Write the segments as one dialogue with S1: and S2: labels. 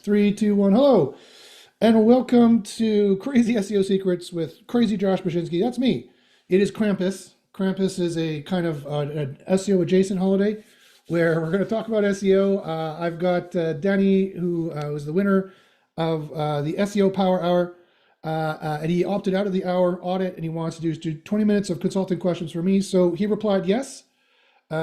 S1: Three, two, one. Hello, and welcome to Crazy SEO Secrets with Crazy Josh Baczynski. That's me. It is Krampus. Krampus is a kind of an SEO adjacent holiday where we're going to talk about SEO. I've got Danny, who was the winner of the SEO Power Hour, and he opted out of the hour audit, and he wants to do 20 minutes of consulting questions for me. So he replied yes.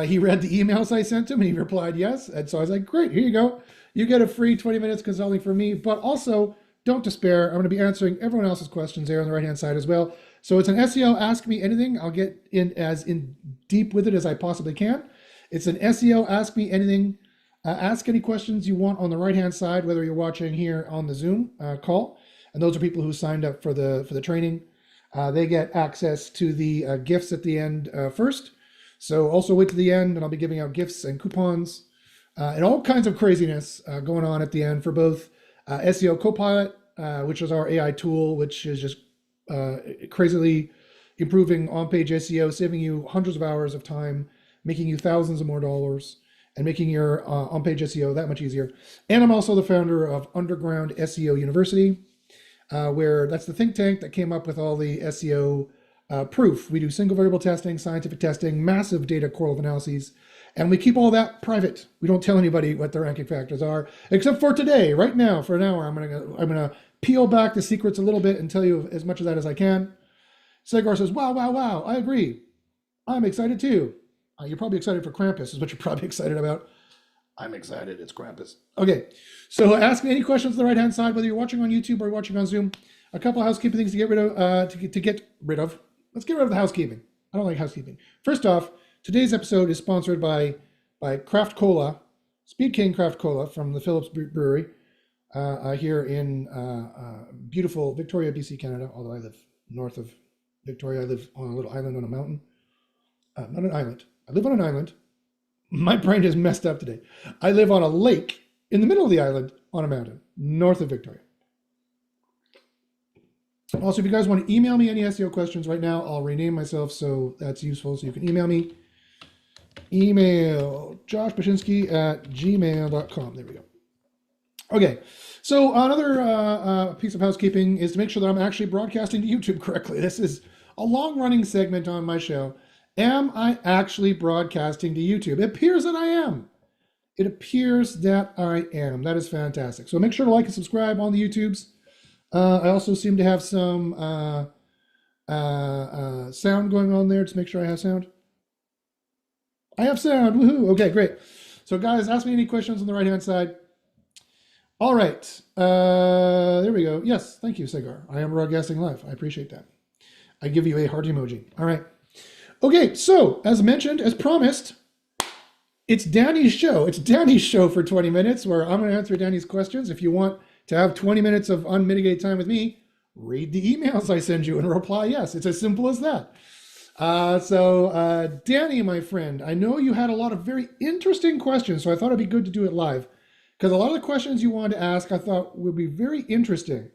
S1: He read the emails I sent him, and he replied yes. And so I was like, great, here you go. You get a free 20 minutes consulting from me, but also don't despair. I'm going to be answering everyone else's questions there on the right-hand side as well. So it's an SEO Ask Me Anything. I'll get in deep with it as I possibly can. It's an SEO Ask Me Anything. Ask any questions you want on the right-hand side, whether you're watching here on the Zoom call. And those are people who signed up for the training. They get access to the gifts at the end first. So also wait to the end, and I'll be giving out gifts and coupons and all kinds of craziness going on at the end for both SEO Copilot, which is our AI tool, which is just crazily improving on-page SEO, saving you hundreds of hours of time, making you thousands of more dollars, and making your on-page SEO that much easier. And I'm also the founder of Underground SEO University, where that's the think tank that came up with all the SEO proof. We do single variable testing, scientific testing, massive data correlative analyses, and we keep all that private. We don't tell anybody what the ranking factors are, except for today, right now, for an hour. I'm gonna peel back the secrets a little bit and tell you as much of that as I can. Segar says, wow, wow, wow, I agree. I'm excited too. You're probably excited for Krampus, is what you're probably excited about. I'm excited, it's Krampus. Okay, so ask me any questions on the right-hand side, whether you're watching on YouTube or watching on Zoom. A couple of housekeeping things to get rid of, to get rid of. Let's get rid of the housekeeping. I don't like housekeeping. First off, today's episode is sponsored by Craft Cola, Speed King Craft Cola from the Phillips Brewery here in beautiful Victoria, BC, Canada, although I live north of Victoria. I live on a little island on a mountain. Not an island. I live on an island. My brain is messed up today. I live on a lake in the middle of the island on a mountain, north of Victoria. Also, if you guys want to email me any SEO questions right now, I'll rename myself so that's useful. So you can email me. Email joshbaczynski@gmail.com. There we go. Okay, so another piece of housekeeping is to make sure that I'm actually broadcasting to YouTube correctly. This is a long-running segment on my show. Am I actually broadcasting to YouTube? It appears that I am. It appears that I am. That is fantastic. So make sure to like and subscribe on the YouTubes. I also seem to have some sound going on there to make sure I have sound. I have sound, woohoo. Okay, great. So guys, ask me any questions on the right-hand side. All right, there we go. Yes, thank you, Segar. I am broadcasting live. I appreciate that. I give you a heart emoji. All right. Okay, so as mentioned, as promised, it's Danny's show. It's Danny's show for 20 minutes where I'm going to answer Danny's questions. If you want to have 20 minutes of unmitigated time with me, read the emails I send you and reply yes. It's as simple as that. Danny, my friend, I know you had a lot of very interesting questions, so I thought it'd be good to do it live because a lot of the questions you wanted to ask I thought would be very interesting.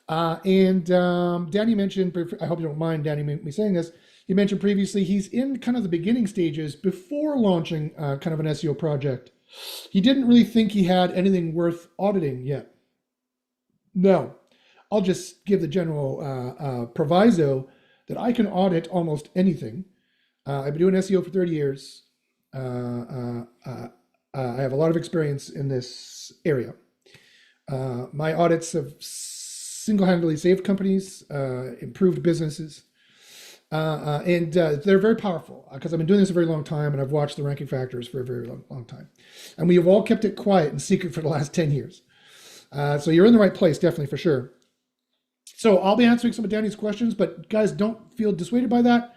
S1: Danny mentioned, I hope you don't mind Danny me saying this, he mentioned previously he's in kind of the beginning stages before launching kind of an SEO project. He didn't really think he had anything worth auditing yet. No, I'll just give the general proviso that I can audit almost anything. I've been doing SEO for 30 years. I have a lot of experience in this area. My audits have single-handedly saved companies, improved businesses, and they're very powerful because I've been doing this a very long time and I've watched the ranking factors for a very long time. And we have all kept it quiet and secret for the last 10 years. So you're in the right place, definitely, for sure. So I'll be answering some of Danny's questions, but guys, don't feel dissuaded by that.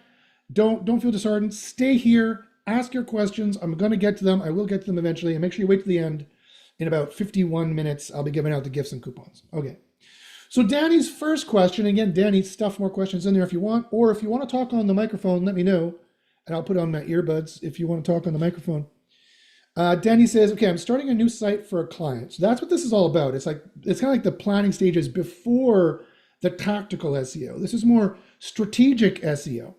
S1: Don't feel disheartened. Stay here, ask your questions. I'm going to get to them. I will get to them eventually. And make sure you wait to the end. In about 51 minutes, I'll be giving out the gifts and coupons. Okay. So Danny's first question, again, Danny, stuff more questions in there if you want, or if you want to talk on the microphone, let me know, and I'll put on my earbuds if you want to talk on the microphone. Danny says, okay, I'm starting a new site for a client. So that's what this is all about. It's kind of like the planning stages before the tactical SEO. This is more strategic SEO.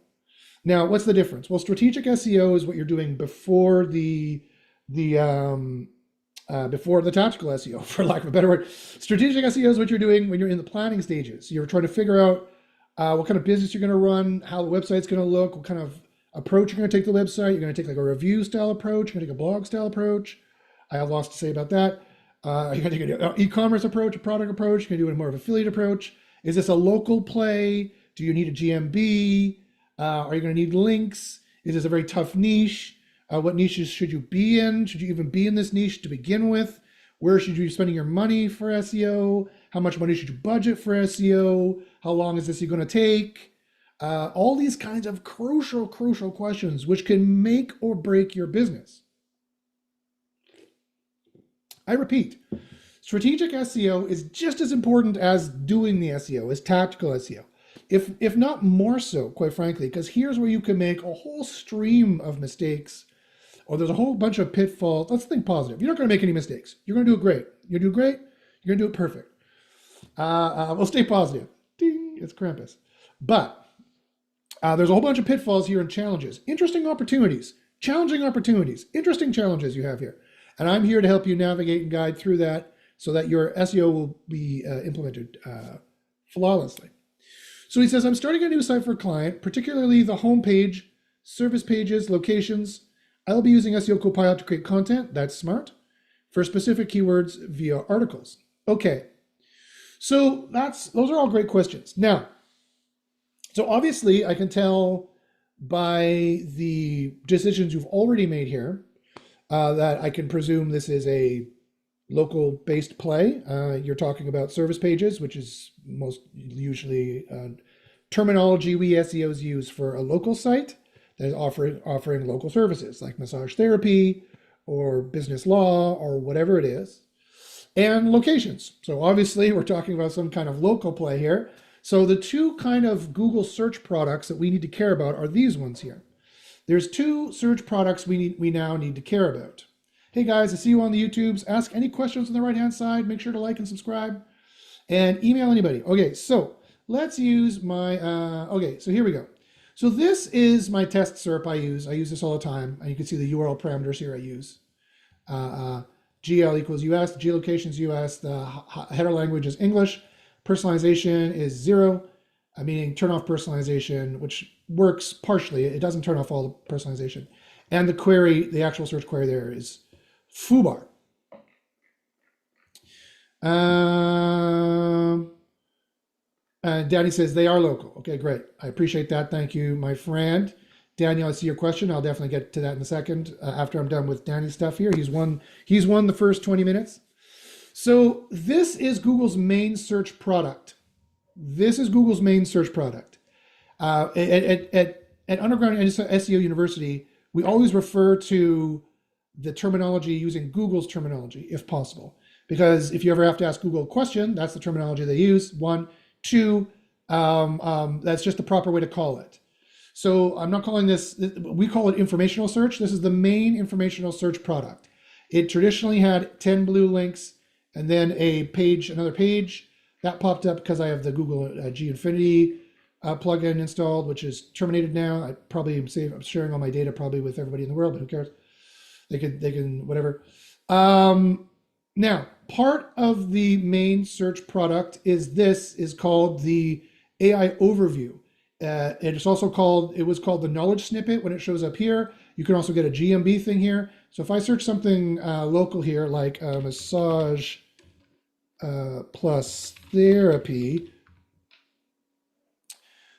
S1: Now, what's the difference? Well, strategic SEO is what you're doing before the before the tactical SEO, for lack of a better word. Strategic SEO is what you're doing when you're in the planning stages. You're trying to figure out what kind of business you're going to run, how the website's going to look, what kind of approach you're going to take to the website. You're going to take like a review style approach. You're going to take a blog style approach. I have lots to say about that. You're going to take an e-commerce approach, a product approach. You're going to do a more of an affiliate approach. Is this a local play? Do you need a GMB? Are you going to need links? Is this a very tough niche? What niches should you be in? Should you even be in this niche to begin with? Where should you be spending your money for SEO? How much money should you budget for SEO? How long is this going to take? All these kinds of crucial questions which can make or break your business. I repeat, strategic SEO is just as important as doing the SEO, as tactical SEO. If not more so, quite frankly, because here's where you can make a whole stream of mistakes, or there's a whole bunch of pitfalls. Let's think positive. You're not going to make any mistakes. You're going to do it great. You're going to do great. You're going to do it perfect. We'll stay positive. Ding, it's Krampus. But there's a whole bunch of pitfalls here and challenges. Interesting opportunities, challenging opportunities, interesting challenges you have here. And I'm here to help you navigate and guide through that so that your SEO will be implemented flawlessly. So he says, I'm starting a new site for a client, particularly the homepage, service pages, locations. I'll be using SEO Copilot to create content, that's smart, for specific keywords via articles. Okay, so those are all great questions. Now, so obviously I can tell by the decisions you've already made here that I can presume this is a local based play. You're talking about service pages, which is most usually terminology we SEOs use for a local site that is offering local services like massage therapy or business law or whatever it is. And locations. So obviously we're talking about some kind of local play here. So the two kind of Google search products that we need to care about are these ones here. There's two search products we now need to care about. Hey guys, I see you on the YouTubes. Ask any questions on the right-hand side. Make sure to like and subscribe and email anybody. Okay, so let's use my, okay, so here we go. So this is my test SERP I use. I use this all the time. And you can see the URL parameters here I use. GL equals US, geolocations US, the header language is English. Personalization is 0, meaning turn off personalization, which works partially. It doesn't turn off all the personalization. And the query, the actual search query there is foobar. Danny says they are local. Okay, great. I appreciate that. Thank you, my friend. Daniel, I see your question. I'll definitely get to that in a second after I'm done with Danny's stuff here. He's won the first 20 minutes. So this is Google's main search product. This is Google's main search product. At Underground SEO University, we always refer to the terminology using Google's terminology, if possible. Because if you ever have to ask Google a question, that's the terminology they use. 1, 2, that's just the proper way to call it. So I'm not calling this, we call it informational search. This is the main informational search product. It traditionally had 10 blue links and then a page, another page. That popped up because I have the Google G Infinity plugin installed, which is terminated now. I probably am sharing all my data probably with everybody in the world, but who cares? They can whatever. Now, part of the main search product is called the AI overview. It was called the knowledge snippet when it shows up here. You can also get a GMB thing here. So if I search something local here, like massage plus therapy,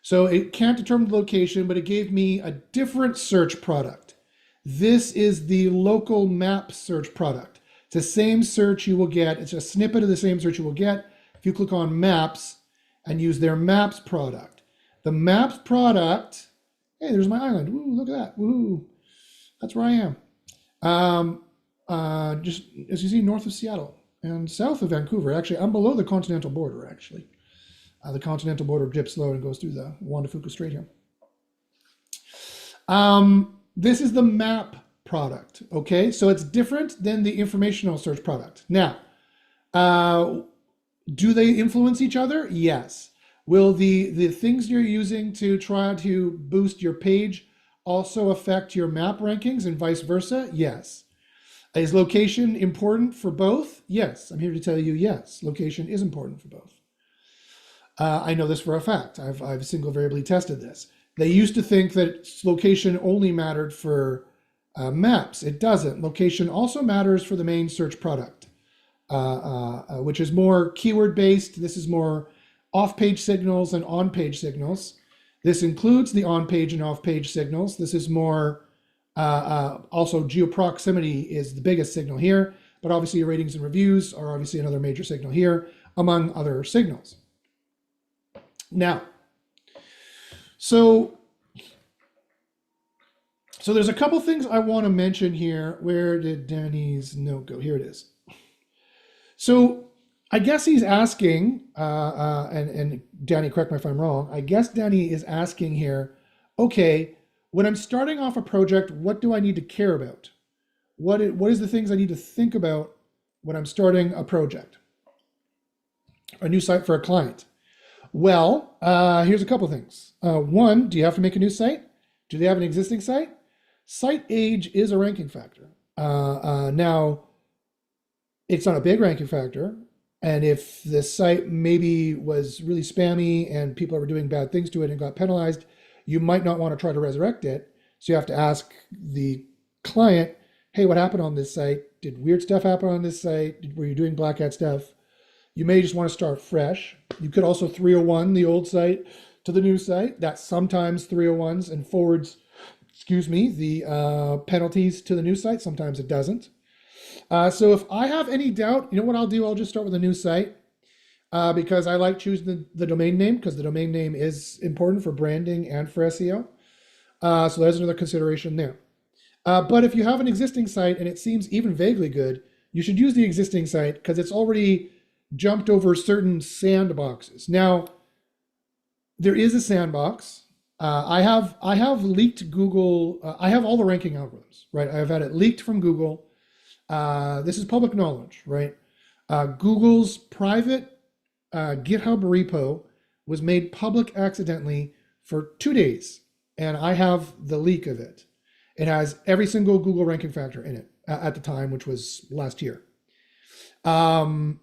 S1: so it can't determine the location, but it gave me a different search product. This is the local map search product. It's the same search you will get. It's a snippet of the same search you will get if you click on maps and use their maps product. The maps product, hey, there's my island. Woo, look at that. Woo, that's where I am. Just as you see, north of Seattle and south of Vancouver. Actually, I'm below the continental border, actually. The continental border dips low and goes through the Juan de Fuca Strait here. This is the map product, okay? So it's different than the informational search product. Now, do they influence each other? Yes. Will the things you're using to try to boost your page also affect your map rankings and vice versa? Yes. Is location important for both? Yes, I'm here to tell you yes, location is important for both. I know this for a fact. I've single variably tested this. They used to think that location only mattered for maps. It doesn't. Location also matters for the main search product, which is more keyword based. This is more off-page signals and on-page signals. This includes the on-page and off-page signals. This is more also geoproximity is the biggest signal here, but obviously your ratings and reviews are obviously another major signal here, among other signals. Now, so there's a couple things I want to mention here. Where did Danny's note go? Here it is. So I guess he's asking, and Danny, correct me if I'm wrong, I guess Danny is asking here, okay, when I'm starting off a project, what do I need to care about? What is the things I need to think about when I'm starting a project, a new site for a client? Well, here's a couple things. One, do you have to make a new site? Do they have an existing site? Site age is a ranking factor. Now, it's not a big ranking factor. And if the site maybe was really spammy and people were doing bad things to it and got penalized, you might not want to try to resurrect it. So you have to ask the client, hey, what happened on this site? Did weird stuff happen on this site? Were you doing black hat stuff? You may just want to start fresh. You could also 301 the old site to the new site. That sometimes 301s and forwards, the penalties to the new site. Sometimes it doesn't. So if I have any doubt, you know what I'll do? I'll just start with a new site because I like choosing the domain name because the domain name is important for branding and for SEO. So there's another consideration there. But if you have an existing site and it seems even vaguely good, you should use the existing site because it's already jumped over certain sandboxes. Now, there is a sandbox. I have leaked Google. I have all the ranking algorithms, right? I've had it leaked from Google. This is public knowledge, right? Google's private GitHub repo was made public accidentally for 2 days, and I have the leak of it. It has every single Google ranking factor in it at the time, which was last year. And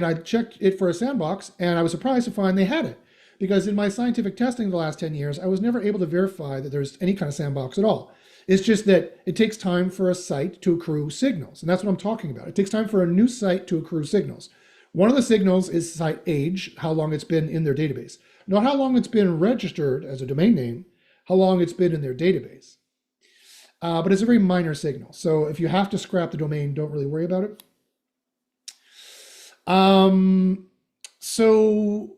S1: I checked it for a sandbox, and I was surprised to find they had it. Because in my scientific testing the last 10 years, I was never able to verify that there's any kind of sandbox at all. It's just that it takes time for a site to accrue signals. And that's what I'm talking about. It takes time for a new site to accrue signals. One of the signals is site age, how long it's been in their database. Not how long it's been registered as a domain name, how long it's been in their database. But it's a very minor signal. So if you have to scrap the domain, don't really worry about it. So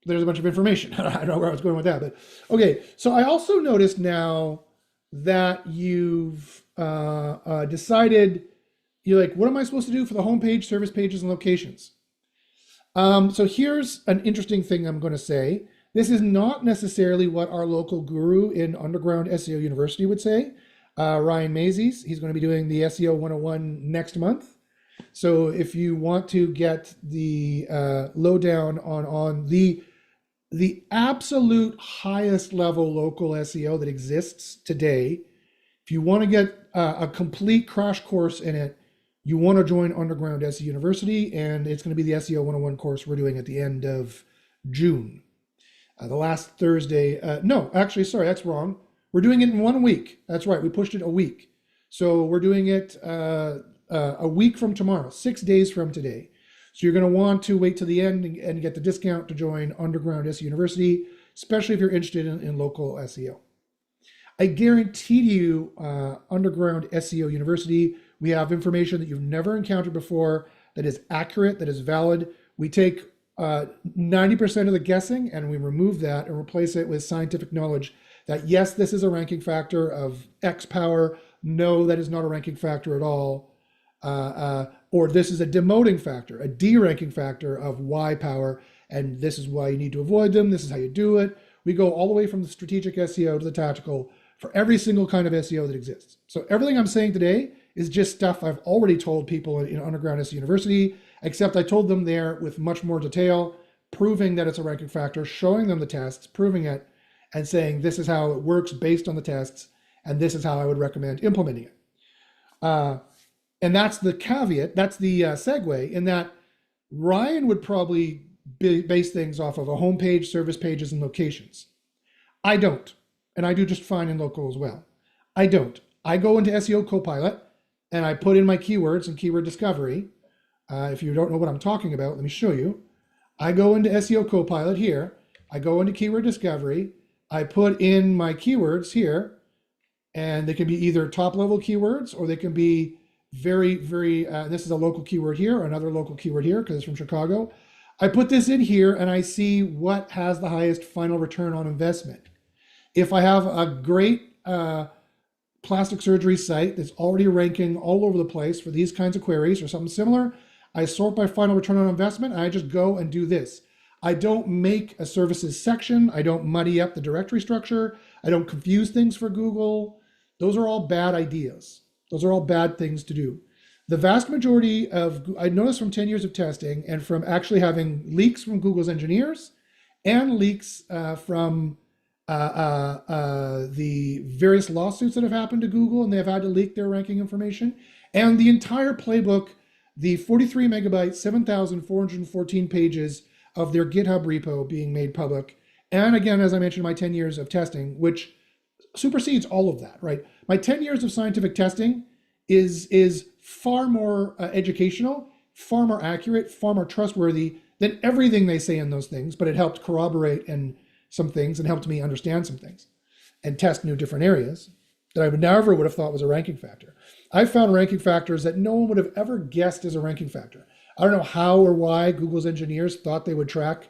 S1: there's a bunch of information. I don't know where I was going with that, but okay. So I also noticed now that you've decided, you're like, what am I supposed to do for the homepage, service pages, and locations? So here's an interesting thing I'm going to say. This is not necessarily what our local guru in Underground SEO University would say. Ryan Mazies, he's going to be doing the SEO 101 next month. So if you want to get the lowdown on the absolute highest level local SEO that exists today, if you want to get a complete crash course in it, you want to join Underground SEO University, and it's going to be the SEO 101 course we're doing at the end of June. The last Thursday, no, actually, sorry, that's wrong. We're doing it in 1 week. That's right, we pushed it a week. So we're doing it a week from tomorrow, 6 days from today. So you're going to want to wait to the end and get the discount to join Underground SEO University, especially if you're interested in local SEO. I guarantee you, Underground SEO University, we have information that you've never encountered before that is accurate, that is valid. We take 90% of the guessing and we remove that and replace it with scientific knowledge that yes, this is a ranking factor of X power. No, that is not a ranking factor at all. Or this is a demoting factor, a deranking factor of Y power, and this is why you need to avoid them. This is how you do it. We go all the way from the strategic SEO to the tactical for every single kind of SEO that exists. So everything I'm saying today is just stuff I've already told people in Underground SEO University, except I told them there with much more detail, proving that it's a ranking factor, showing them the tests, proving it, and saying this is how it works based on the tests, and this is how I would recommend implementing it. Uh, and that's the caveat, that's the segue, in that Ryan would probably base things off of a homepage, service pages, and locations. I don't. And I do just fine in local as well. I don't. I go into SEO Copilot and I put in my keywords and keyword discovery. If you don't know what I'm talking about, let me show you. I go into SEO Copilot here. I go into keyword discovery. I put in my keywords here, and they can be either top level keywords or they can be this is a local keyword here, another local keyword here because it's from Chicago. I put this in here and I see what has the highest final return on investment. If I have a great plastic surgery site that's already ranking all over the place for these kinds of queries or something similar, I sort by final return on investment and I just go and do this. I don't make a services section. I don't muddy up the directory structure. I don't confuse things for Google. Those are all bad ideas. Those are all bad things to do. The vast majority of, I noticed from 10 years of testing and from actually having leaks from Google's engineers and leaks from the various lawsuits that have happened to Google, and they've had to leak their ranking information, and the entire playbook, the 43 megabytes, 7,414 pages of their GitHub repo being made public. And again, as I mentioned, my 10 years of testing, which supersedes all of that, right? My 10 years of scientific testing is far more educational, far more accurate, far more trustworthy than everything they say in those things, but it helped corroborate and some things and helped me understand some things and test new different areas that I would never would have thought was a ranking factor. I found ranking factors that no one would have ever guessed as a ranking factor. I don't know how or why Google's engineers thought they would track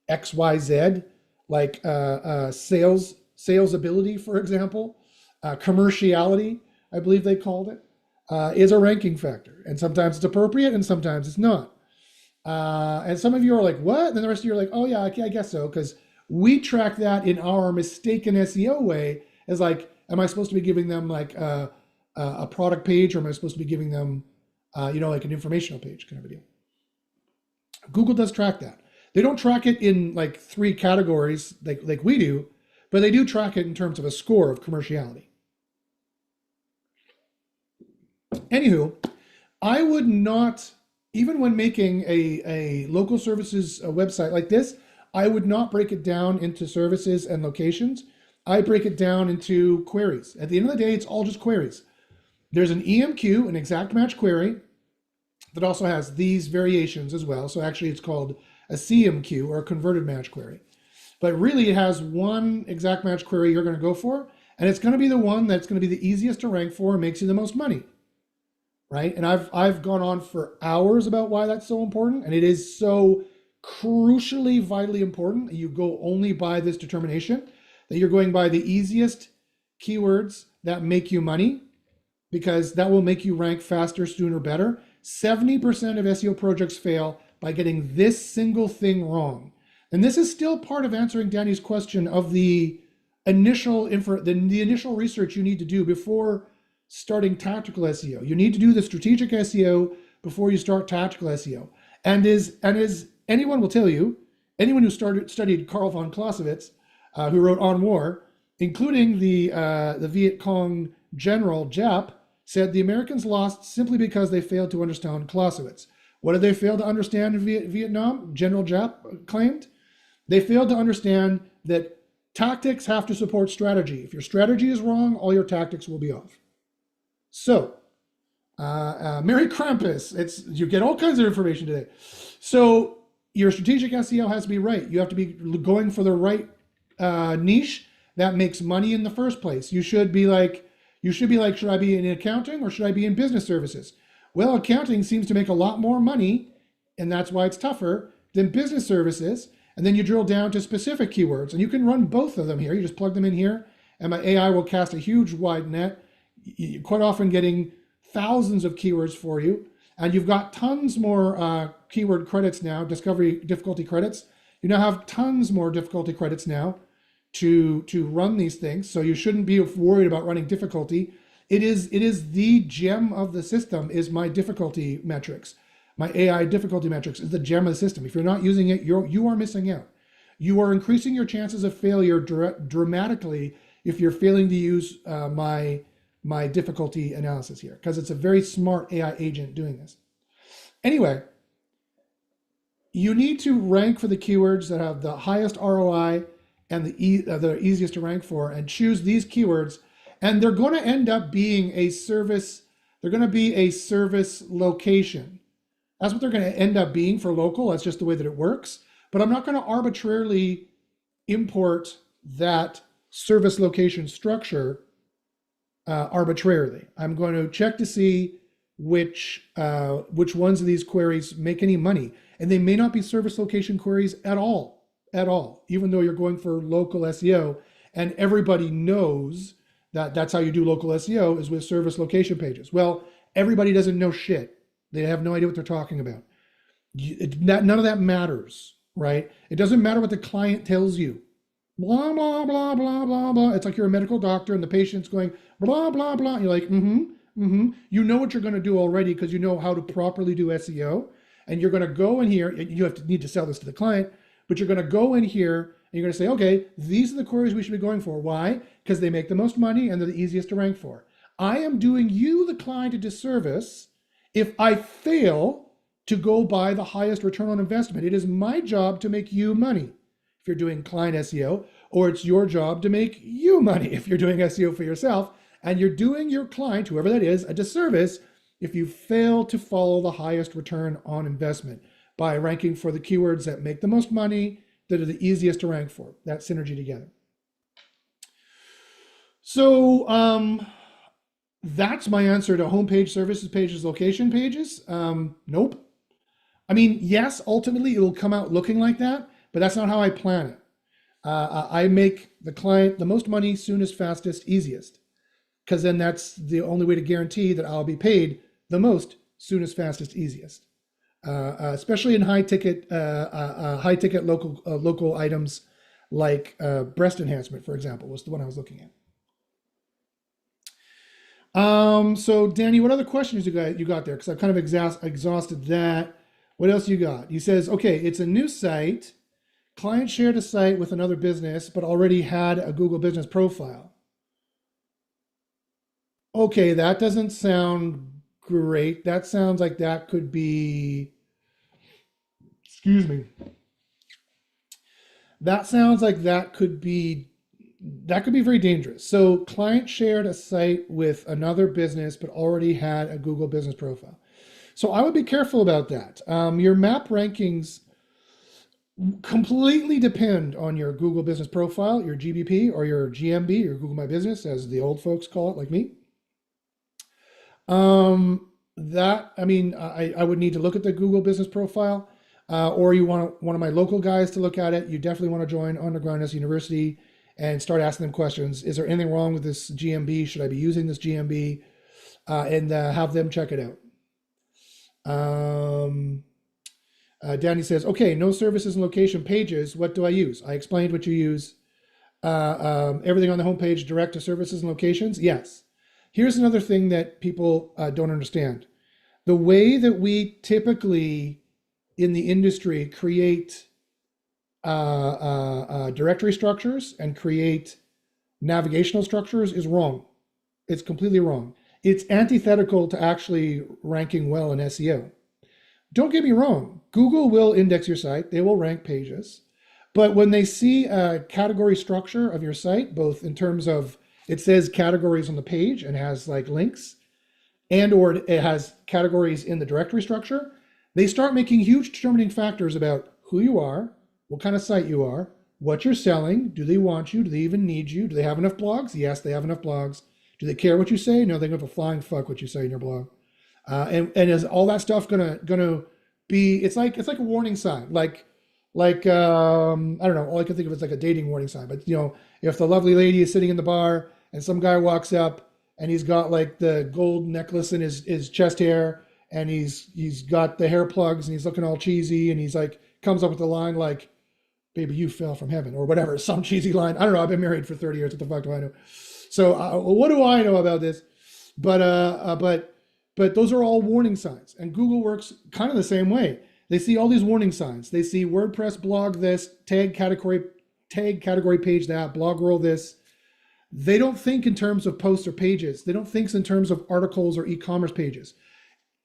S1: X, Y, Z, like sales ability, for example, commerciality, I believe they called it, is a ranking factor. And sometimes it's appropriate and sometimes it's not. And some of you are like, what? And then the rest of you are like, oh yeah, I guess so, because we track that in our mistaken SEO way as like, am I supposed to be giving them like a product page, or am I supposed to be giving them, like an informational page kind of a deal? Google does track that. They don't track it in like 3 categories like we do, but they do track it in terms of a score of commerciality. Anywho, I would not, even when making a local services website like this, I would not break it down into services and locations. I break it down into queries. At the end of the day, it's all just queries. There's an EMQ, an exact match query, that also has these variations as well. So actually it's called a CMQ, or a converted match query. But really it has one exact match query you're going to go for, and it's going to be the one that's going to be the easiest to rank for and makes you the most money, right? And I've gone on for hours about why that's so important, and it is so crucially, vitally important that you go only by this determination, that you're going by the easiest keywords that make you money, because that will make you rank faster, sooner, better. 70% of SEO projects fail by getting this single thing wrong. And this is still part of answering Danny's question of the initial the initial research you need to do before starting tactical SEO. You need to do the strategic SEO before you start tactical SEO. And as anyone will tell you, anyone who studied Carl von Clausewitz, who wrote On War, including the Viet Cong general Jap, said the Americans lost simply because they failed to understand Clausewitz. What did they fail to understand in Vietnam? General Jap claimed they failed to understand that tactics have to support strategy. If your strategy is wrong, all your tactics will be off. So, Merry Krampus, you get all kinds of information today. So your strategic SEO has to be right. You have to be going for the right niche that makes money in the first place. You should be like, should I be in accounting or should I be in business services? Well, accounting seems to make a lot more money, and that's why it's tougher than business services. And then you drill down to specific keywords, and you can run both of them here. You just plug them in here, and my AI will cast a huge wide net, quite often getting thousands of keywords for you. And you've got tons more keyword credits now, discovery difficulty credits. You now have tons more difficulty credits now to run these things. So you shouldn't be worried about running difficulty. It is the gem of the system is my difficulty metrics. My AI difficulty metrics is the gem of the system. If you're not using it, you are missing out. You are increasing your chances of failure dramatically if you're failing to use my my difficulty analysis here, because it's a very smart AI agent doing this. Anyway, you need to rank for the keywords that have the highest ROI and the easiest to rank for, and choose these keywords. And they're going to end up being a service. They're going to be a service location. That's what they're going to end up being for local. That's just the way that it works. But I'm not going to arbitrarily import that service location structure arbitrarily. I'm going to check to see which ones of these queries make any money. And they may not be service location queries at all, even though you're going for local SEO. And everybody knows that that's how you do local SEO, is with service location pages. Well, everybody doesn't know shit. They have no idea what they're talking about. None of that matters, right? It doesn't matter what the client tells you. Blah, blah, blah, blah, blah, blah. It's like you're a medical doctor and the patient's going, blah, blah, blah. You're like, You know what you're going to do already, because you know how to properly do SEO. And you're going to go in here, you need to sell this to the client, but you're going to go in here and you're going to say, okay, these are the queries we should be going for. Why? Because they make the most money and they're the easiest to rank for. I am doing you, the client, a disservice if I fail to go by the highest return on investment. It is my job to make you money if you're doing client SEO, or it's your job to make you money if you're doing SEO for yourself. And you're doing your client, whoever that is, a disservice if you fail to follow the highest return on investment by ranking for the keywords that make the most money, that are the easiest to rank for. That synergy together. So that's my answer to homepage, services pages, location pages. Nope. I mean, yes, ultimately it will come out looking like that, but that's not how I plan it. I make the client the most money, soonest, fastest, easiest, because then that's the only way to guarantee that I'll be paid the most, soonest, fastest, easiest. Especially in high ticket local items like breast enhancement, for example, was the one I was looking at. So Danny, what other questions you got there? Because I've kind of exhausted that. What else you got? He says, okay, it's a new site. Client shared a site with another business, but already had a Google business profile. Okay, that doesn't sound great. That sounds like that could be, excuse me. That sounds like that could be very dangerous. So client shared a site with another business, but already had a Google business profile. So I would be careful about that. Your map rankings completely depend on your Google business profile, your GBP or your GMB, your Google My Business, as the old folks call it, like me. I would need to look at the Google business profile, or you want one of my local guys to look at it. You definitely want to join Underground SEO University and start asking them questions. Is there anything wrong with this GMB? Should I be using this GMB? And have them check it out. Danny says, okay, no services and location pages. What do I use? I explained what you use. Everything on the homepage, direct to services and locations. Yes. Here's another thing that people don't understand. The way that we typically in the industry create directory structures and create navigational structures is wrong. It's completely wrong. It's antithetical to actually ranking well in SEO. Don't get me wrong. Google will index your site. They will rank pages. But when they see a category structure of your site, both in terms of it says categories on the page and has like links, and or it has categories in the directory structure, they start making huge determining factors about who you are, what kind of site you are, what you're selling. Do they want you? Do they even need you? Do they have enough blogs? Yes, they have enough blogs. Do they care what you say? No, they give a flying fuck what you say in your blog. And is all that stuff gonna be? It's like a warning sign. I don't know. All I can think of is like a dating warning sign. But if the lovely lady is sitting in the bar and some guy walks up and he's got like the gold necklace in his chest hair and he's got the hair plugs and he's looking all cheesy and he's like comes up with a line like, "Baby, you fell from heaven," or whatever, some cheesy line. I don't know. I've been married for 30 years. What the fuck do I know? So what do I know about this? But those are all warning signs, and Google works kind of the same way. They see all these warning signs. They see WordPress blog this, tag category page that, blog roll this, They don't think in terms of posts or pages. They don't think in terms of articles or e-commerce pages.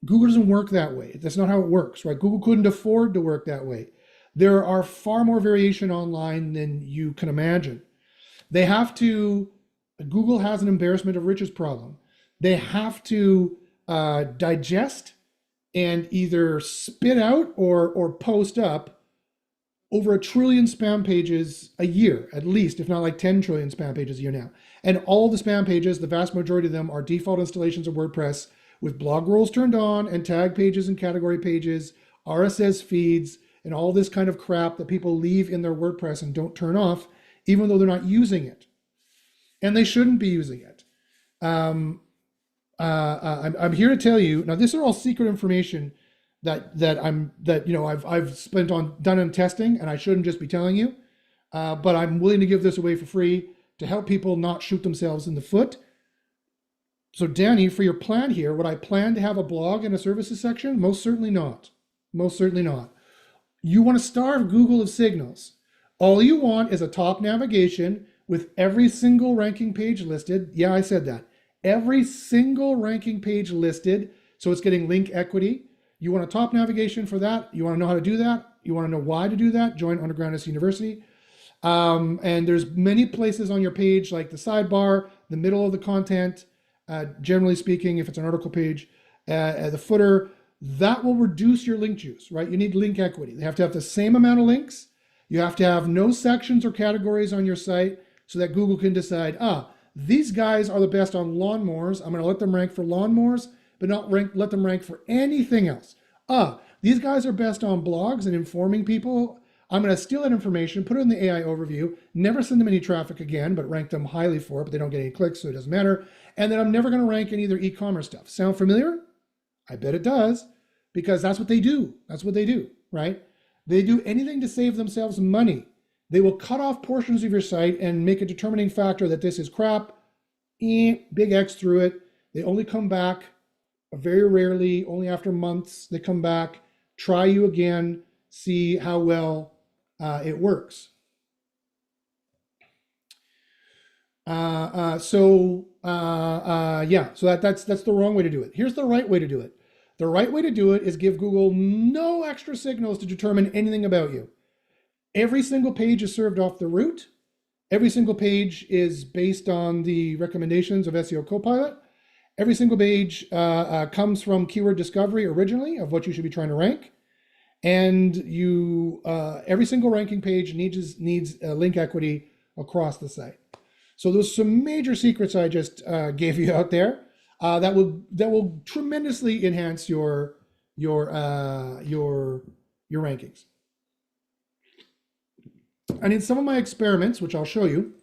S1: Google doesn't work that way. That's not how it works, right? Google couldn't afford to work that way. There are far more variation online than you can imagine. They have to, Google has an embarrassment of riches problem. They have to digest and either spit out or post up over 1 trillion spam pages a year, at least, if not like 10 trillion spam pages a year now. And all the spam pages, the vast majority of them are default installations of WordPress with blog rules turned on and tag pages and category pages, RSS feeds, and all this kind of crap that people leave in their WordPress and don't turn off, even though they're not using it. And they shouldn't be using it. I'm here to tell you, now this are all secret information that I've spent on done in testing, and I shouldn't just be telling you, but I'm willing to give this away for free to help people not shoot themselves in the foot. So Danny, for your plan here, would I plan to have a blog and a services section? Most certainly not. Most certainly not. You want to starve Google of signals. All you want is a top navigation with every single ranking page listed. Yeah, I said that. Every single ranking page listed, so it's getting link equity. You want a top navigation for that. You want to know how to do that. You want to know why to do that. Join Underground SEO University. And there's many places on your page, like the sidebar, the middle of the content, generally speaking, if it's an article page, the footer, that will reduce your link juice, right? You need link equity. They have to have the same amount of links. You have to have no sections or categories on your site so that Google can decide, these guys are the best on lawnmowers. I'm going to let them rank for lawnmowers, but not let them rank for anything else. These guys are best on blogs and informing people. I'm going to steal that information, put it in the AI overview, never send them any traffic again, but rank them highly for it, but they don't get any clicks, so it doesn't matter. And then I'm never going to rank any of their e-commerce stuff. Sound familiar? I bet it does, because that's what they do. That's what they do, right? They do anything to save themselves money. They will cut off portions of your site and make a determining factor that this is crap, big X through it. They only come back very rarely, only after months. They come back, try you again, see how well it works. So that's the wrong way to do it. Here's the right way to do it. The right way to do it is give Google no extra signals to determine anything about you. Every single page is served off the root. Every single page is based on the recommendations of SEO Copilot. Every single page comes from keyword discovery originally of what you should be trying to rank. And every single ranking page needs link equity across the site. So there's some major secrets I just gave you out there that will tremendously enhance your rankings. And in some of my experiments, which I'll show you,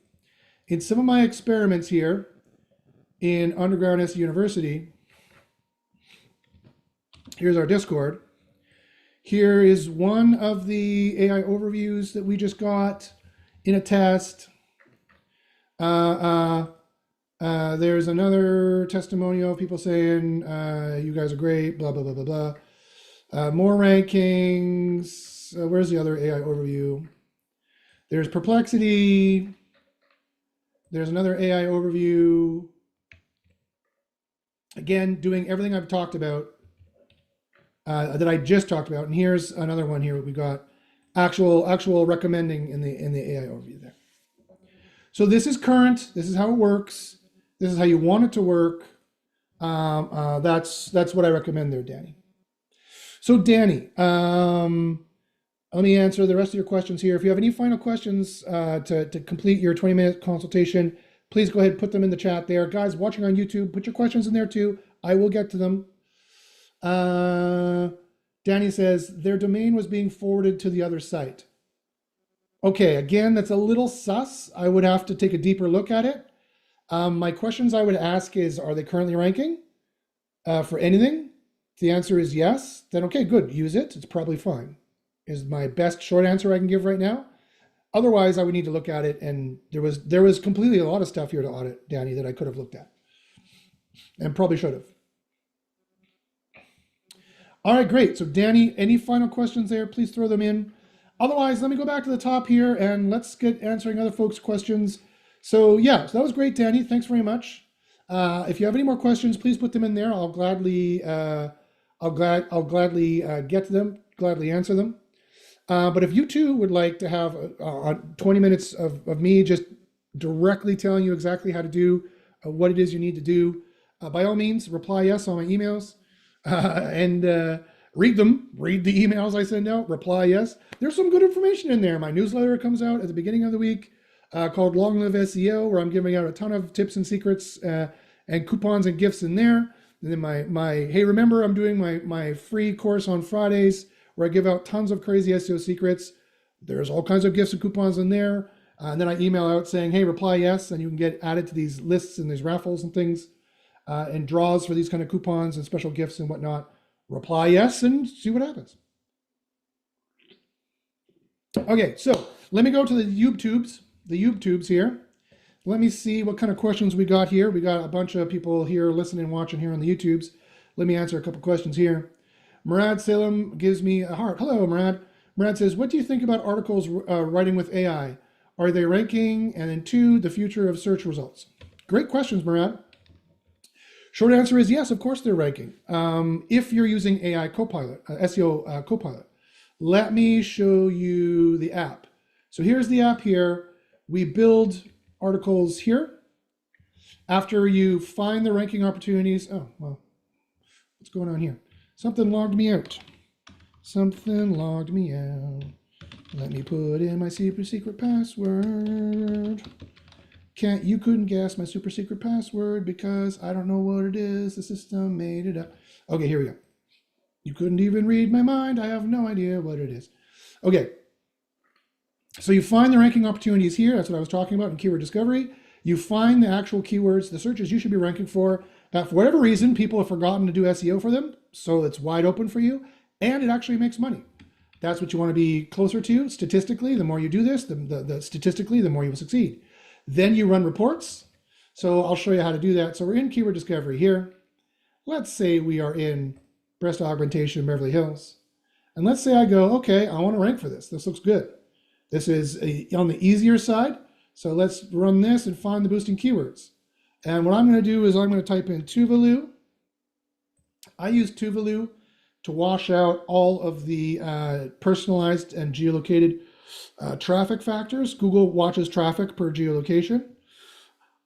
S1: in some of my experiments here in Underground SEO University, here's our Discord. Here is one of the AI overviews that we just got in a test. There's another testimonial of people saying, you guys are great, blah, blah, blah, blah, blah. More rankings. Where's the other AI overview? There's Perplexity. There's another AI overview. Again, doing everything I've talked about, that I just talked about. And here's another one here. We got actual recommending in the AI overview there. So this is current. This is how it works. This is how you want it to work. That's what I recommend there, Danny. So Danny, let me answer the rest of your questions here. If you have any final questions to complete your 20-minute consultation, please go ahead and put them in the chat there. Guys watching on YouTube, put your questions in there too. I will get to them. Danny says, their domain was being forwarded to the other site. Okay, again, that's a little sus. I would have to take a deeper look at it. My questions I would ask is, are they currently ranking for anything? If the answer is yes, then okay, good, use it. It's probably fine, is my best short answer I can give right now. Otherwise, I would need to look at it, and there was completely a lot of stuff here to audit, Danny, that I could have looked at and probably should have. All right, great. So Danny, any final questions there? Please throw them in. Otherwise, let me go back to the top here and let's get answering other folks' questions. So yeah, so that was great, Danny. Thanks very much. If you have any more questions, please put them in there. I'll gladly get to them, gladly answer them. But if you too would like to have 20 minutes of me just directly telling you exactly how to do what it is you need to do, by all means, reply yes on my emails and read them. Read the emails I send out, reply yes. There's some good information in there. My newsletter comes out at the beginning of the week called Long Live SEO, where I'm giving out a ton of tips and secrets and coupons and gifts in there. And then my hey, remember, I'm doing my free course on Fridays where I give out tons of crazy SEO secrets. There's all kinds of gifts and coupons in there. And then I email out saying, hey, reply yes, and you can get added to these lists and these raffles and things and draws for these kind of coupons and special gifts and whatnot. Reply yes and see what happens. Okay, so let me go to the YouTubes here. Let me see what kind of questions we got here. We got a bunch of people here listening and watching here on the YouTubes. Let me answer a couple questions here. Murad Salem gives me a heart. Hello, Murad. Murad says, what do you think about articles writing with AI? Are they ranking? And then 2, the future of search results. Great questions, Murad. Short answer is yes, of course they're ranking. If you're using AI Copilot, SEO Copilot. Let me show you the app. So here's the app here. We build articles here. After you find the ranking opportunities, oh, well, what's going on here? Something logged me out. Something logged me out. Let me put in my super secret password. You couldn't guess my super secret password because I don't know what it is. The system made it up. Okay, here we go. You couldn't even read my mind. I have no idea what it is. Okay. So you find the ranking opportunities here. That's what I was talking about in keyword discovery. You find the actual keywords, the searches you should be ranking for. Now, for whatever reason, people have forgotten to do SEO for them. So it's wide open for you. And it actually makes money. That's what you want to be closer to. Statistically, the more you do this, statistically, the more you will succeed. Then you run reports. So I'll show you how to do that. So we're in keyword discovery here. Let's say we are in breast augmentation in Beverly Hills. And let's say I go, okay, I want to rank for this. This looks good. This is on the easier side. So let's run this and find the boosting keywords. And what I'm going to do is I'm going to type in Tuvalu. I use Tuvalu to wash out all of the personalized and geolocated traffic factors. Google watches traffic per geolocation.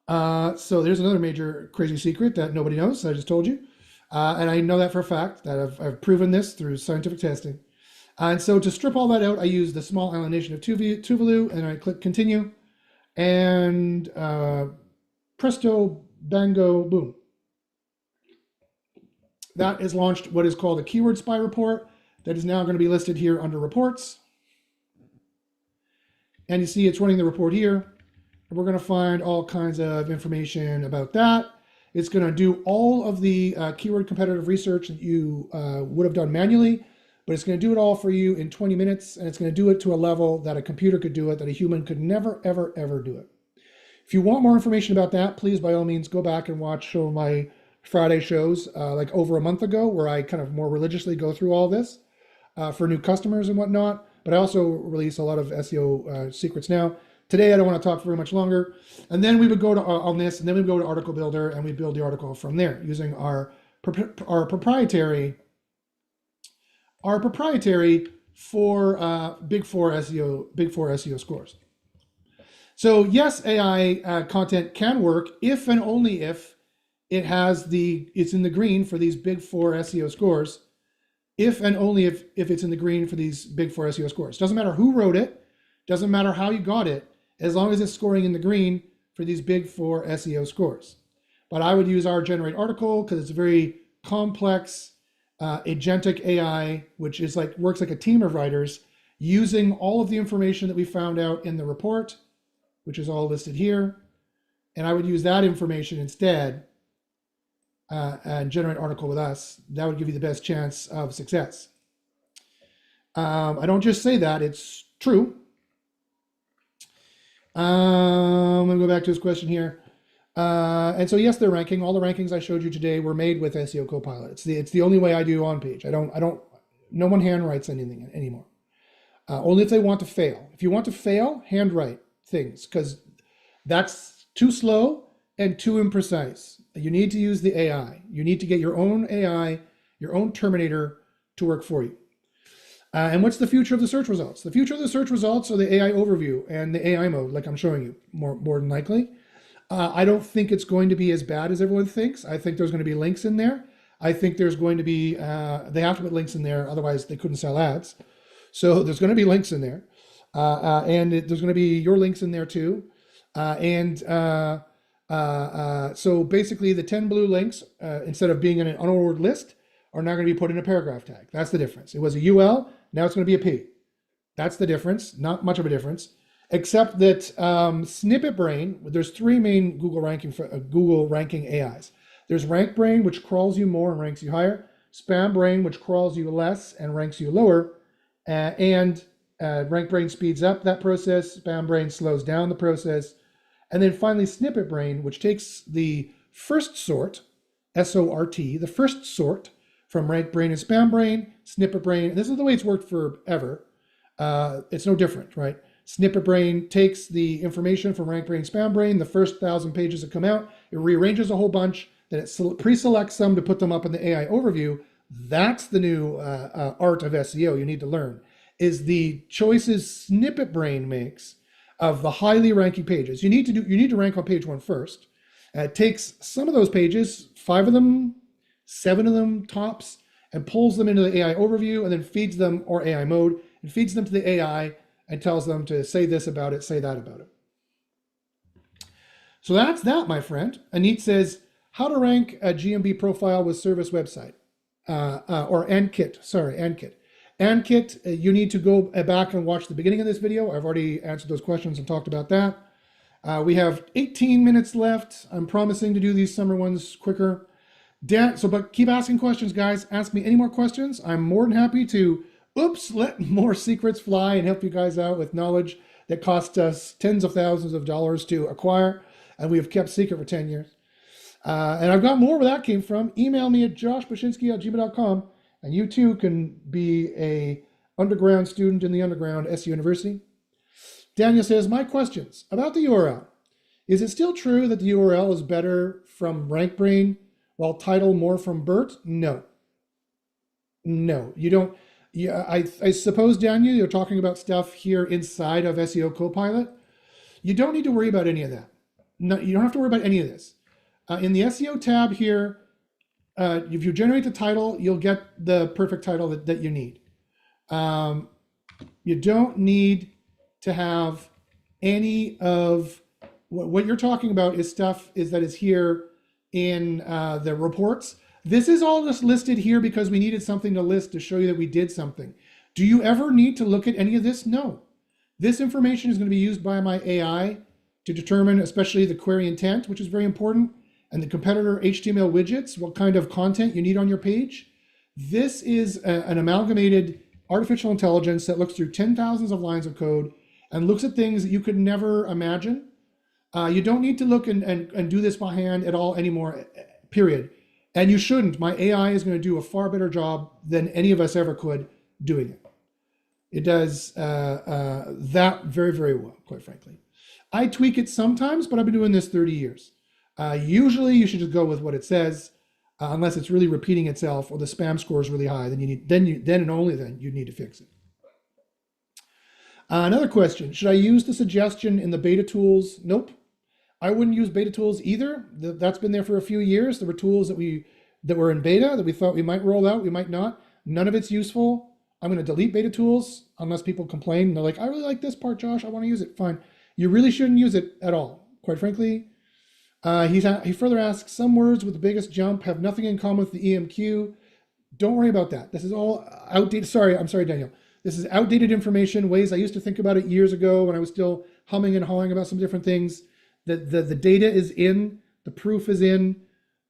S1: So there's another major crazy secret that nobody knows. I just told you. And I know that for a fact, that I've proven this through scientific testing. And so to strip all that out, I use the small island nation of Tuvalu, and I click continue. And presto, bango, boom. That has launched what is called a keyword spy report that is now going to be listed here under reports. And you see it's running the report here. And we're going to find all kinds of information about that. It's going to do all of the keyword competitive research that you would have done manually, but it's going to do it all for you in 20 minutes, and it's going to do it to a level that a computer could do it, that a human could never, ever, ever do it. If you want more information about that, please, by all means, go back and watch some of my Friday shows like over a month ago, where I kind of more religiously go through all this for new customers and whatnot. But I also release a lot of SEO secrets now. Today, I don't want to talk very much longer. And then we would go to on this, and then we go to Article Builder, and we build the article from there using our proprietary for Big Four SEO scores. So yes, AI content can work if and only if it's in the green for these Big Four SEO scores. If and only if it's in the green for these Big Four SEO scores. Doesn't matter who wrote it, doesn't matter how you got it, as long as it's scoring in the green for these Big Four SEO scores. But I would use our generate article because it's a very complex agentic AI, which is works like a team of writers, using all of the information that we found out in the report, which is all listed here. And I would use that information instead and generate article with us. That would give you the best chance of success. I don't just say that, it's true. I'm gonna go back to his question here. And so yes, they're ranking. All the rankings I showed you today were made with SEO Copilot. It's the only way I do on page. No one handwrites anything anymore. Only if they want to fail. If you want to fail, handwrite things, because That's too slow and too imprecise. You need to use the AI. You need to get your own AI, your own Terminator to work for you. And what's the future of the search results? The future of the search results are the AI overview and the AI mode, like I'm showing you, more than likely. I don't think it's going to be as bad as everyone thinks. I think there's going to be links in there. I think there's going to be, they have to put links in there, otherwise they couldn't sell ads. So there's going to be links in there. There's going to be your links in there too. So basically the 10 blue links, instead of being in an unordered list, are now going to be put in a paragraph tag. That's the difference. It was a UL, now it's going to be a P. That's the difference, not much of a difference, except that Snippet Brain, there's three main Google ranking AIs. There's RankBrain, which crawls you more and ranks you higher, Spam Brain, which crawls you less and ranks you lower, RankBrain speeds up that process, Spam Brain slows down the process, and then finally Snippet Brain, which takes the first sort, S-O-R-T, the first sort from RankBrain and Spam Brain, Snippet Brain, and this is the way it's worked forever. It's no different, right? Snippet Brain takes the information from RankBrain, Spam Brain, the first 1,000 pages that come out, it rearranges a whole bunch, then it pre-selects some to put them up in the AI overview. That's the new art of SEO you need to learn, is the choices Snippet Brain makes of the highly ranking pages. You need to rank on page 1 first. It takes some of those pages, 5 of them, 7 of them tops, and pulls them into the AI overview and then feeds them, or AI mode, and feeds them to the AI and tells them to say this about it, say that about it. So that's that, my friend. Anit says, how to rank a GMB profile with service website, or ANKIT, sorry, ANKIT. ANKIT, you need to go back and watch the beginning of this video. I've already answered those questions and talked about that. We have 18 minutes left. I'm promising to do these summer ones quicker. But keep asking questions, guys. Ask me any more questions. I'm more than happy to, let more secrets fly and help you guys out with knowledge that cost us tens of thousands of dollars to acquire, and we have kept secret for 10 years. And I've got more where that came from. Email me at joshbashinsky@gmail.com, and you too can be a underground student in the underground SEO University. Daniel says, my questions about the URL. Is it still true that the URL is better from RankBrain while title more from BERT? No. No, you don't. Yeah, I suppose, Daniel, you're talking about stuff here inside of SEO Copilot. You don't need to worry about any of that. No, you don't have to worry about any of this. In the SEO tab here, if you generate the title, you'll get the perfect title that you need. You don't need to have any of what you're talking about is stuff that is here in the reports. This is all just listed here because we needed something to list to show you that we did something. Do you ever need to look at any of this? No. This information is going to be used by my AI to determine especially the query intent, which is very important, and the competitor HTML widgets, what kind of content you need on your page. This is an amalgamated artificial intelligence that looks through 10,000s of lines of code and looks at things that you could never imagine. You don't need to look and do this by hand at all anymore, period. And you shouldn't. My AI is going to do a far better job than any of us ever could doing it. It does that very, very well, quite frankly. I tweak it sometimes, but I've been doing this 30 years. Usually you should just go with what it says, unless it's really repeating itself or the spam score is really high, then and only then you need to fix it. Another question, should I use the suggestion in the beta tools? Nope. I wouldn't use beta tools either. That's been there for a few years. There were tools that were in beta that we thought we might roll out, we might not. None of it's useful. I'm going to delete beta tools unless people complain. They're like, I really like this part, Josh. I want to use it. Fine. You really shouldn't use it at all, quite frankly. He further asks, some words with the biggest jump have nothing in common with the EMQ. Don't worry about that. This is all outdated. I'm sorry, Daniel. This is outdated information, ways I used to think about it years ago when I was still humming and hawing about some different things. The data is in, the proof is in,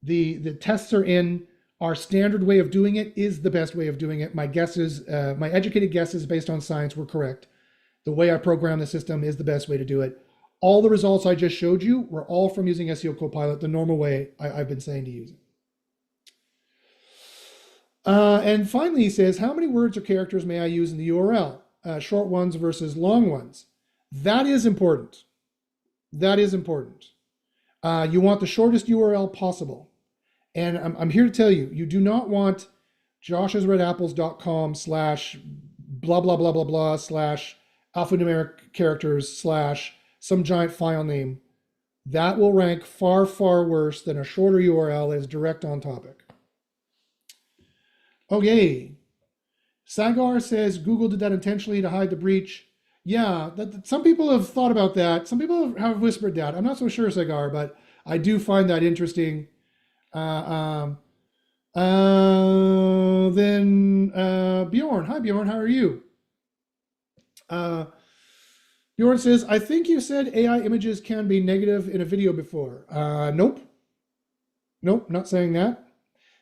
S1: the tests are in. Our standard way of doing it is the best way of doing it. My guesses, my educated guesses based on science were correct. The way I program the system is the best way to do it. All the results I just showed you were all from using SEO Copilot, the normal way I've been saying to use it. And finally, he says, how many words or characters may I use in the URL? Short ones versus long ones. That is important. That is important. You want the shortest URL possible. And I'm here to tell you, you do not want joshsredapples.com slash blah, blah, blah, blah, blah, slash alphanumeric characters slash some giant file name. That will rank far, far worse than a shorter URL that is direct on topic. Okay. Sagar says Google did that intentionally to hide the breach. Yeah, some people have thought about that. Some people have whispered that. I'm not so sure, Sagar, but I do find that interesting. Then Bjorn. Hi, Bjorn. How are you? Bjorn says, I think you said AI images can be negative in a video before. Nope. Nope, not saying that.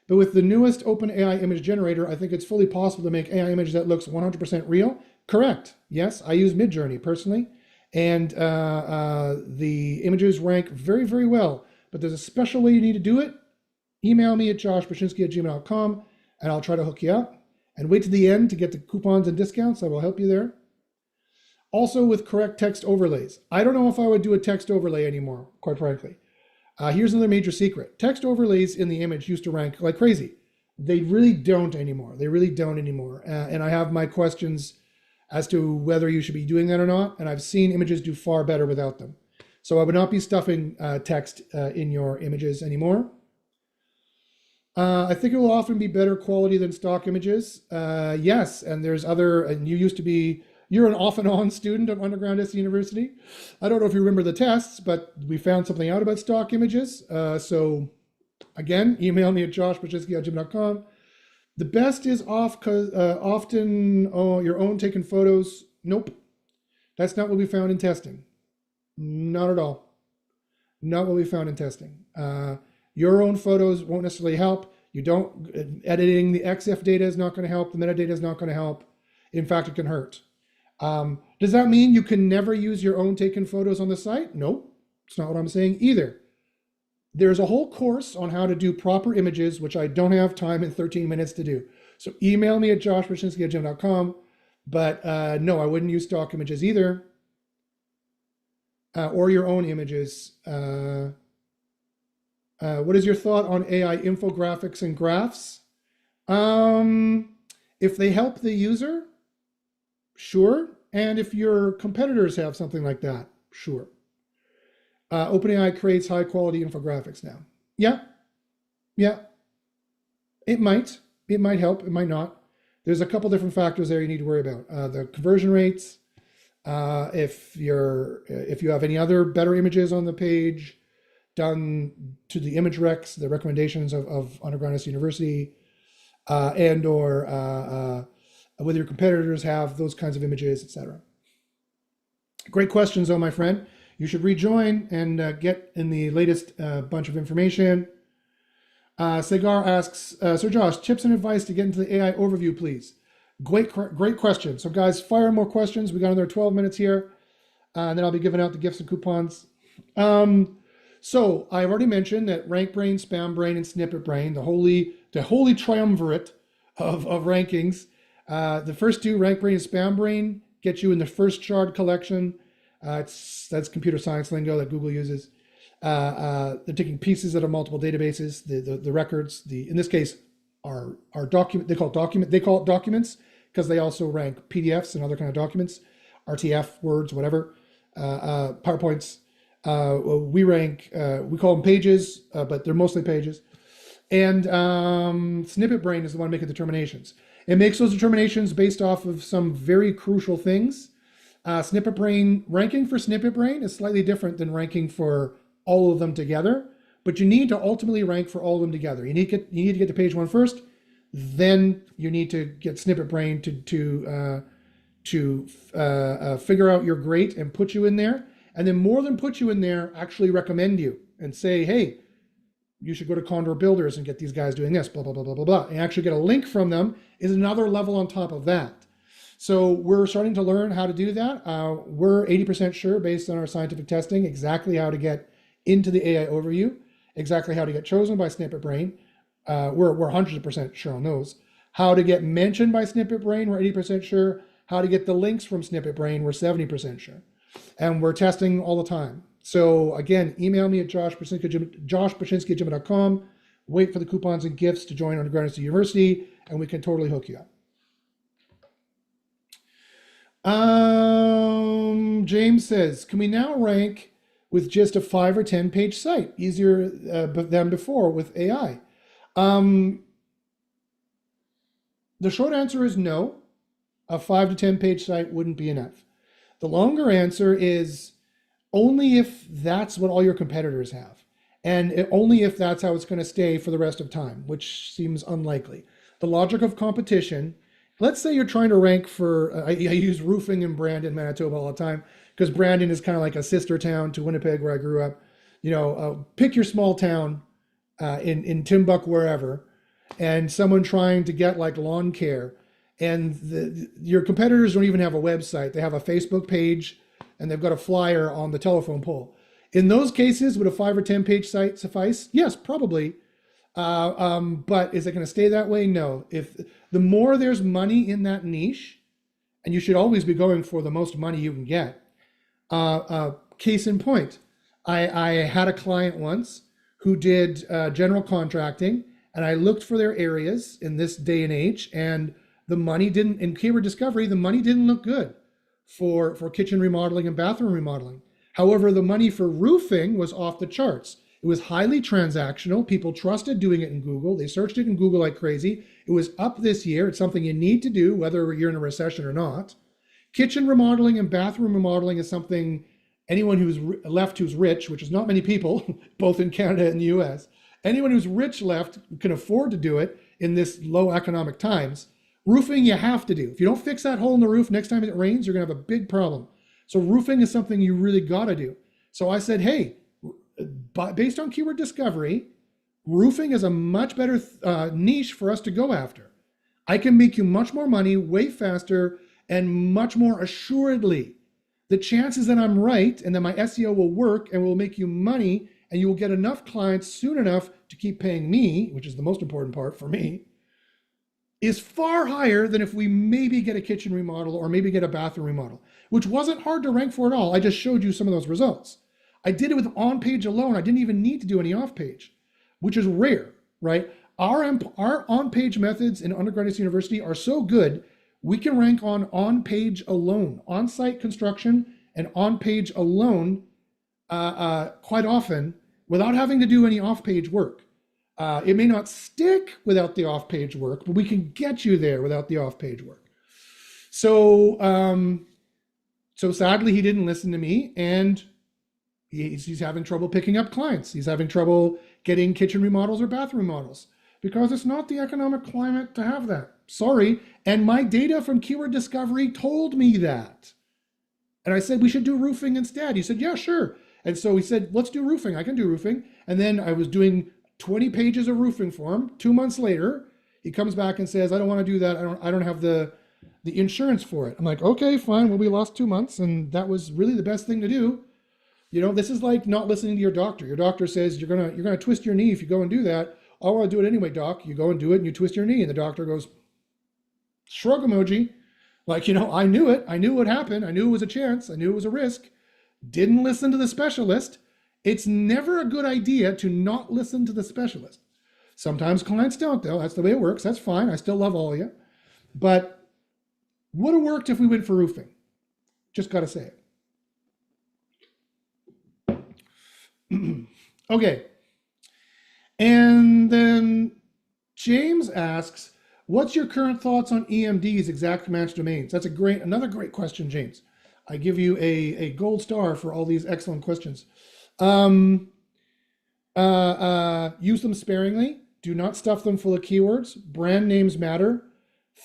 S1: But with the newest OpenAI image generator, I think it's fully possible to make AI image that looks 100% real. Correct. Yes, I use Midjourney personally. And the images rank very, very well. But there's a special way you need to do it. Email me at joshbachynski@gmail.com and I'll try to hook you up. And wait to the end to get the coupons and discounts. I will help you there. Also with correct text overlays. I don't know if I would do a text overlay anymore, quite frankly. Here's another major secret. Text overlays in the image used to rank like crazy. They really don't anymore. They really don't anymore. And I have my questions as to whether you should be doing that or not. And I've seen images do far better without them. So I would not be stuffing text in your images anymore. I think it will often be better quality than stock images. Yes, and there's other, and you're an off and on student of underground SE University. I don't know if you remember the tests, but we found something out about stock images. So again, email me at joshbachynski@gmail.com. The best is often your own taken photos. Nope. That's not what we found in testing. Not at all. Not what we found in testing. Your own photos won't necessarily help. Editing the EXIF data is not going to help. The metadata is not going to help. In fact, it can hurt. Does that mean you can never use your own taken photos on the site? Nope. It's not what I'm saying either. There's a whole course on how to do proper images, which I don't have time in 13 minutes to do. So email me at joshbachynski@gmail.com. But no, I wouldn't use stock images either. Or your own images. What is your thought on AI infographics and graphs? If they help the user, sure. And if your competitors have something like that, sure. OpenAI creates high quality infographics now. Yeah. It might help, it might not. There's a couple different factors there you need to worry about. The conversion rates, if you have any other better images on the page, done to the image recs, the recommendations of Underground SE University, and or whether your competitors have those kinds of images, etc. Great questions, though, my friend. You should rejoin and get in the latest bunch of information. Sagar asks, Sir Josh, tips and advice to get into the AI overview, please. Great question. So guys, fire more questions. We got another 12 minutes here, and then I'll be giving out the gifts and coupons. So I've already mentioned that RankBrain, SpamBrain, and SnippetBrain, the holy triumvirate of rankings. The first two, RankBrain and SpamBrain, get you in the first shard collection. That's computer science lingo that Google uses. They're taking pieces out of multiple databases. The records, in this case, are document. They call it documents because they also rank PDFs and other kind of documents, RTF, Words, whatever, PowerPoints. We call them pages, but they're mostly pages. And SnippetBrain is the one making determinations. It makes those determinations based off of some very crucial things. Ranking for SnippetBrain is slightly different than ranking for all of them together, but you need to ultimately rank for all of them together. You need to get to page one first, then you need to get SnippetBrain to figure out your great and put you in there. And then more than put you in there, actually recommend you and say, hey, you should go to Condor Builders and get these guys doing this, blah, blah, blah, blah, blah, blah. And actually get a link from them is another level on top of that. So we're starting to learn how to do that. We're 80% sure, based on our scientific testing, exactly how to get into the AI overview, exactly how to get chosen by SnippetBrain. We're 100% sure on those. How to get mentioned by SnippetBrain, we're 80% sure. How to get the links from SnippetBrain, we're 70% sure. And we're testing all the time. So again, email me at joshpashinsky@gmail.com. Wait for the coupons and gifts to join Underground SEO University, and we can totally hook you up. James says, can we now rank with just a 5 or 10 page site, easier than before with AI? The short answer is no. A 5 to 10 page site wouldn't be enough. The longer answer is only if that's what all your competitors have, and only if that's how it's going to stay for the rest of time, which seems unlikely. The logic of competition, let's say you're trying to rank for, I use roofing in Brandon, Manitoba all the time, because Brandon is kind of like a sister town to Winnipeg where I grew up. Pick your small town in Timbuk, wherever, and someone trying to get like lawn care, and your competitors don't even have a website. They have a Facebook page, and they've got a flyer on the telephone pole. In those cases, would a 5 or 10 page site suffice? Yes, probably. But is it going to stay that way? No. If the more there's money in that niche, and you should always be going for the most money you can get. Case in point, I had a client once who did general contracting, and I looked for their areas in this day and age, and the money didn't, in keyword discovery, the money didn't look good for kitchen remodeling and bathroom remodeling. However, the money for roofing was off the charts. It was highly transactional. People trusted doing it in Google. They searched it in Google like crazy. It was up this year. It's something you need to do, whether you're in a recession or not. Kitchen remodeling and bathroom remodeling is something anyone who's left who's rich, which is not many people, both in Canada and the US, anyone who's rich left can afford to do it in this low economic times. Roofing, you have to do. If you don't fix that hole in the roof next time it rains, you're going to have a big problem. So roofing is something you really got to do. So I said, hey, based on keyword discovery, roofing is a much better niche for us to go after. I can make you much more money, way faster, and much more assuredly. The chances that I'm right and that my SEO will work and will make you money and you will get enough clients soon enough to keep paying me, which is the most important part for me, is far higher than if we maybe get a kitchen remodel or maybe get a bathroom remodel, which wasn't hard to rank for at all. I just showed you some of those results. I did it with on-page alone. I didn't even need to do any off-page, which is rare, right? Our on-page methods in Underground SEO University are so good, we can rank on-page alone, on-site construction and on-page alone quite often without having to do any off-page work. It may not stick without the off-page work, but we can get you there without the off-page work. So sadly, he didn't listen to me, and he's having trouble picking up clients. He's having trouble getting kitchen remodels or bathroom remodels because it's not the economic climate to have that. Sorry. And my data from keyword discovery told me that. And I said, we should do roofing instead. He said, yeah, sure. And so he said, let's do roofing. I can do roofing. And then I was doing 20 pages of roofing for him. 2 months later, he comes back and says, I don't want to do that. I don't have the insurance for it. I'm like, okay, fine. Well, we lost 2 months, and that was really the best thing to do. This is like not listening to your doctor. Your doctor says you're gonna twist your knee if you go and do that. I want to do it anyway, doc. You go and do it and you twist your knee, and the doctor goes, shrug emoji. Like, I knew it. I knew what happened. I knew it was a chance. I knew it was a risk. Didn't listen to the specialist. It's never a good idea to not listen to the specialist. Sometimes clients don't, though. That's the way it works. That's fine. I still love all of you. But would have worked if we went for roofing. Just got to say it. Okay. And then James asks, what's your current thoughts on EMDs, exact match domains? That's another great question, James. I give you a gold star for all these excellent questions. Use them sparingly. Do not stuff them full of keywords. Brand names matter.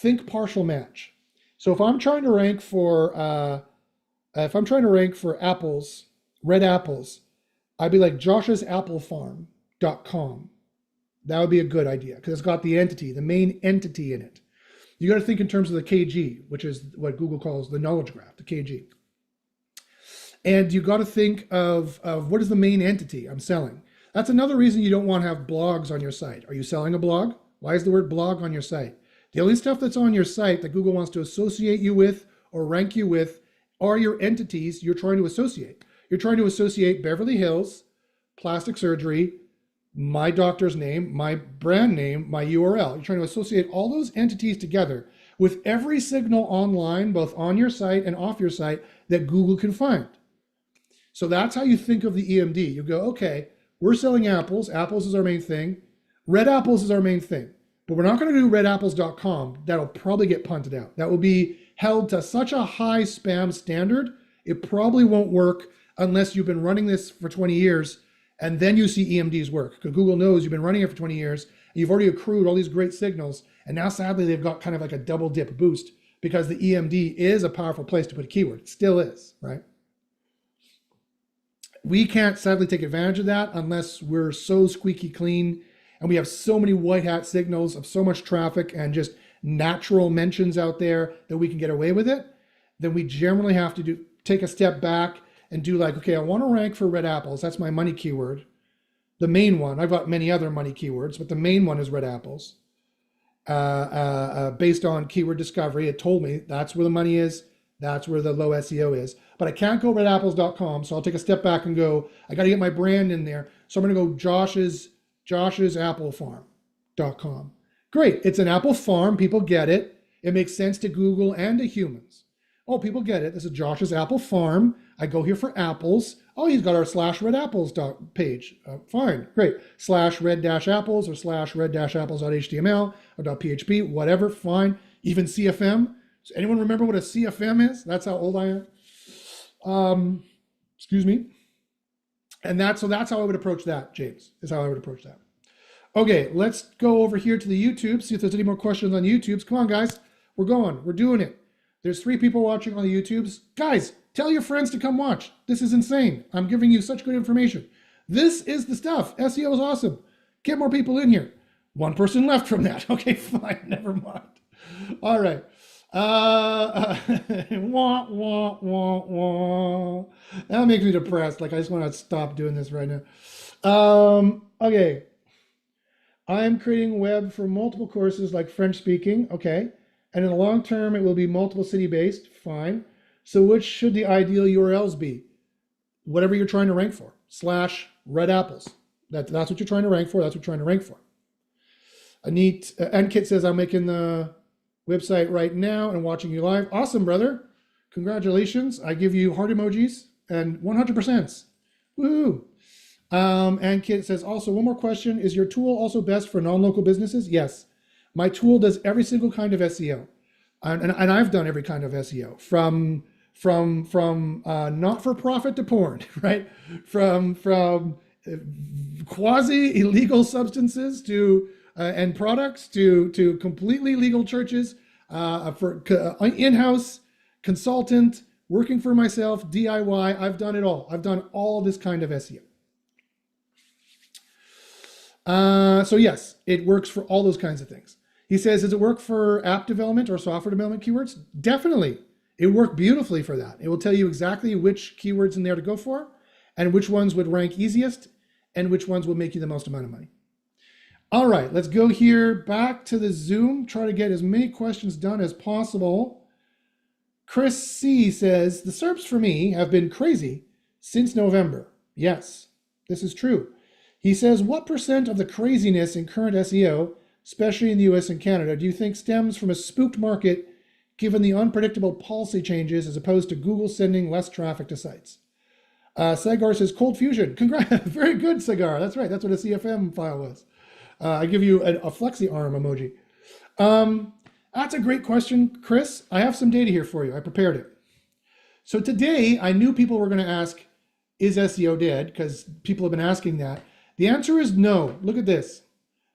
S1: Think partial match. So if I'm trying to rank for apples, red apples, I'd be like josh'sAppleFarm.com. That would be a good idea because it's got the main entity in it. You got to think in terms of the KG, which is what Google calls the knowledge graph, the KG. And you got to think of what is the main entity I'm selling. That's another reason you don't want to have blogs on your site. Are you selling a blog? Why is the word blog on your site? The only stuff that's on your site that Google wants to associate you with or rank you with are your entities you're trying to associate. You're trying to associate Beverly Hills, plastic surgery, my doctor's name, my brand name, my URL. You're trying to associate all those entities together with every signal online, both on your site and off your site, that Google can find. So that's how you think of the EMD. You go, okay, we're selling apples. Apples is our main thing. Red apples is our main thing. But we're not going to do redapples.com. That'll probably get punted out. That will be held to such a high spam standard, it probably won't work unless you've been running this for 20 years and then you see EMDs work. Because Google knows you've been running it for 20 years, and you've already accrued all these great signals, and now sadly they've got kind of like a double dip boost because the EMD is a powerful place to put a keyword. It still is, right? We can't sadly take advantage of that unless we're so squeaky clean and we have so many white hat signals of so much traffic and just natural mentions out there that we can get away with it. Then we generally have to take a step back and do like, okay, I want to rank for red apples. That's my money keyword. The main one. I've got many other money keywords, but the main one is red apples. Based on keyword discovery, it told me that's where the money is. That's where the low SEO is. But I can't go redapples.com, so I'll take a step back and go, I got to get my brand in there. So I'm going to go josh'sAppleFarm.com. Great. It's an apple farm. People get it. It makes sense to Google and to humans. Oh, people get it. This is Josh's Apple Farm. I go here for apples. Oh, he's got our /redapples page. Fine, great. /red-apples or /red-apples.html or .php, whatever, fine. Even CFM. Does anyone remember what a CFM is? That's how old I am. Excuse me. And that's how I would approach that, James, is how I would approach that. Okay, let's go over here to the YouTube, see if there's any more questions on YouTubes. Come on, guys. We're going. We're doing it. There's 3 people watching on the YouTubes. Guys, tell your friends to come watch. This is insane. I'm giving you such good information. This is the stuff. SEO is awesome. Get more people in here. 1 person left from that. Okay, fine. Never mind. All right. Wah, wah, wah, wah. That makes me depressed. Like, I just want to stop doing this right now. Okay. I am creating a web for multiple courses like French speaking. Okay. And in the long term, it will be multiple city-based. Fine. So which should the ideal URLs be? Whatever you're trying to rank for. /redapples. That's what you're trying to rank for. That's what you're trying to rank for. NKit says, I'm making the website right now and watching you live. Awesome, brother. Congratulations. I give you heart emojis and 100%. Woohoo. And Kit says, also, one more question. Is your tool also best for non-local businesses? Yes. My tool does every single kind of SEO. And I've done every kind of SEO from not-for-profit to porn, right? From quasi-illegal substances to and products to completely legal churches, for in-house, consultant, working for myself, DIY. I've done it all. I've done all this kind of SEO. So yes, it works for all those kinds of things. He says, does it work for app development or software development keywords? Definitely. It worked beautifully for that. It will tell you exactly which keywords in there to go for and which ones would rank easiest and which ones will make you the most amount of money. All right, let's go here back to the Zoom, try to get as many questions done as possible. Chris C says, the SERPs for me have been crazy since November. Yes, this is true. He says, what % of the craziness in current SEO, especially in the US and Canada, do you think stems from a spooked market given the unpredictable policy changes as opposed to Google sending less traffic to sites? Sagar says, Cold Fusion. Congrats. Very good, Sagar. That's right. That's what a CFM file was. I give you a flexi arm emoji. That's a great question, Chris. I have some data here for you. I prepared it. So today, I knew people were going to ask, is SEO dead? Because people have been asking that. The answer is no. Look at this.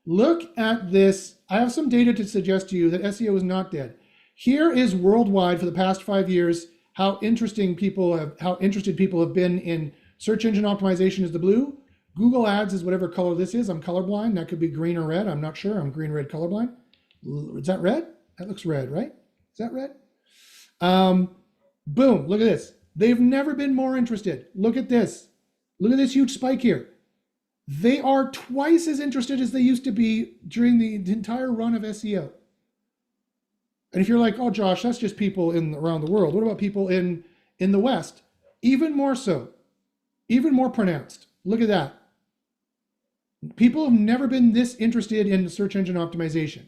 S1: Look at this. I have some data to suggest to you that SEO is not dead. Here is worldwide for the past 5 years how interested people have been in search engine optimization is the blue. Google Ads is whatever color this is. I'm colorblind. That could be green or red. I'm not sure. I'm green-red colorblind. Is that red? That looks red, right? Is that red? Boom. Look at this. They've never been more interested. Look at this. Look at this huge spike here. They are twice as interested as they used to be during the entire run of SEO. And if you're like, oh, Josh, that's just people around the world. What about people in the West? Even more so. Even more pronounced. Look at that. People have never been this interested in search engine optimization.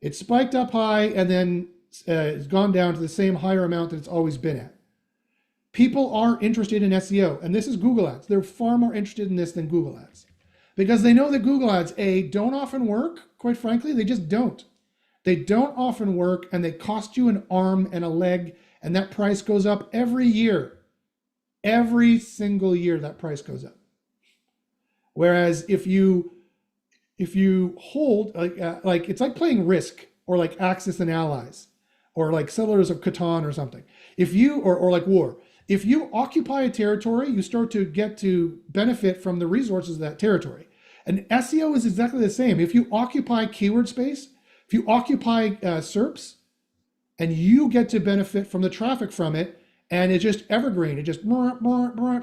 S1: It spiked up high and then it's gone down to the same higher amount that it's always been at. People are interested in SEO, and this is Google Ads. They're far more interested in this than Google Ads because they know that Google Ads, don't often work. Quite frankly, they just don't. They don't often work, and they cost you an arm and a leg, and that price goes up every year. Every single year, that price goes up. Whereas if you hold, like it's like playing Risk or like Axis and Allies or like Settlers of Catan or something. If you, or like War, if you occupy a territory, you start to get to benefit from the resources of that territory. And SEO is exactly the same. If you occupy keyword space, if you occupy SERPs, and you get to benefit from the traffic from it, and it's just evergreen, it just